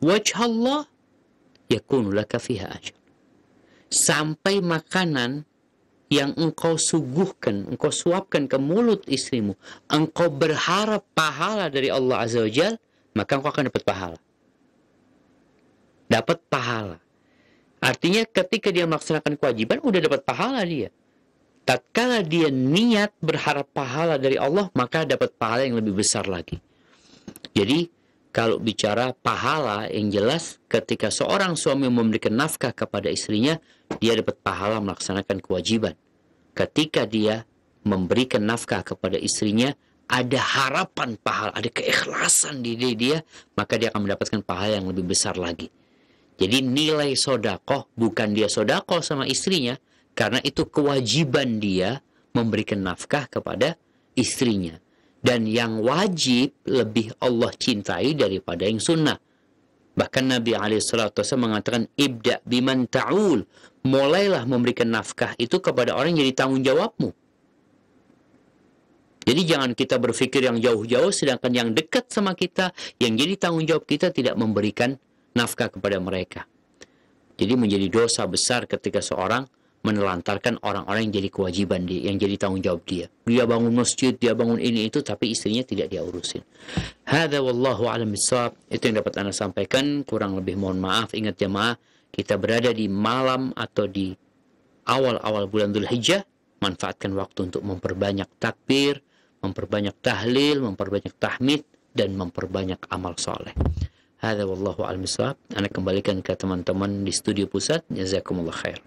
wajh Allah yakunu laka fiha ajr. Sampai makanan yang engkau suguhkan, engkau suapkan ke mulut istrimu, engkau berharap pahala dari Allah Azza wa Jal, maka engkau akan dapat pahala. Dapat pahala. Artinya ketika dia melaksanakan kewajiban, udah dapat pahala dia. Tatkala dia niat berharap pahala dari Allah, maka dapat pahala yang lebih besar lagi. Jadi, kalau bicara pahala, yang jelas ketika seorang suami memberikan nafkah kepada istrinya, dia dapat pahala melaksanakan kewajiban. Ketika dia memberikan nafkah kepada istrinya, ada harapan pahala, ada keikhlasan di diri dia, maka dia akan mendapatkan pahala yang lebih besar lagi. Jadi nilai sodakoh, bukan dia sodakoh sama istrinya, karena itu kewajiban dia memberikan nafkah kepada istrinya. Dan yang wajib lebih Allah cintai daripada yang sunnah. Bahkan Nabi SAW mengatakan, ibda biman ta'ul, mulailah memberikan nafkah itu kepada orang yang jadi tanggung jawabmu. Jadi jangan kita berpikir yang jauh-jauh, sedangkan yang dekat sama kita, yang jadi tanggung jawab kita, tidak memberikan nafkah kepada mereka. Jadi menjadi dosa besar ketika seorang menelantarkan orang-orang yang jadi kewajiban dia, yang jadi tanggung jawab dia. Dia bangun masjid, dia bangun ini itu, tapi istrinya tidak dia urusin. Hadza wallahu a'lam bishawab. Itu yang dapat Anda sampaikan, kurang lebih mohon maaf. Ingat jemaah, kita berada di malam atau di awal-awal bulan Dzulhijjah, manfaatkan waktu untuk memperbanyak takbir, memperbanyak tahlil, memperbanyak tahmid, dan memperbanyak amal soleh. Hadza wallahu a'lam bishawab. Ana kembalikan ke teman-teman di studio pusat. Jazakumullah khair.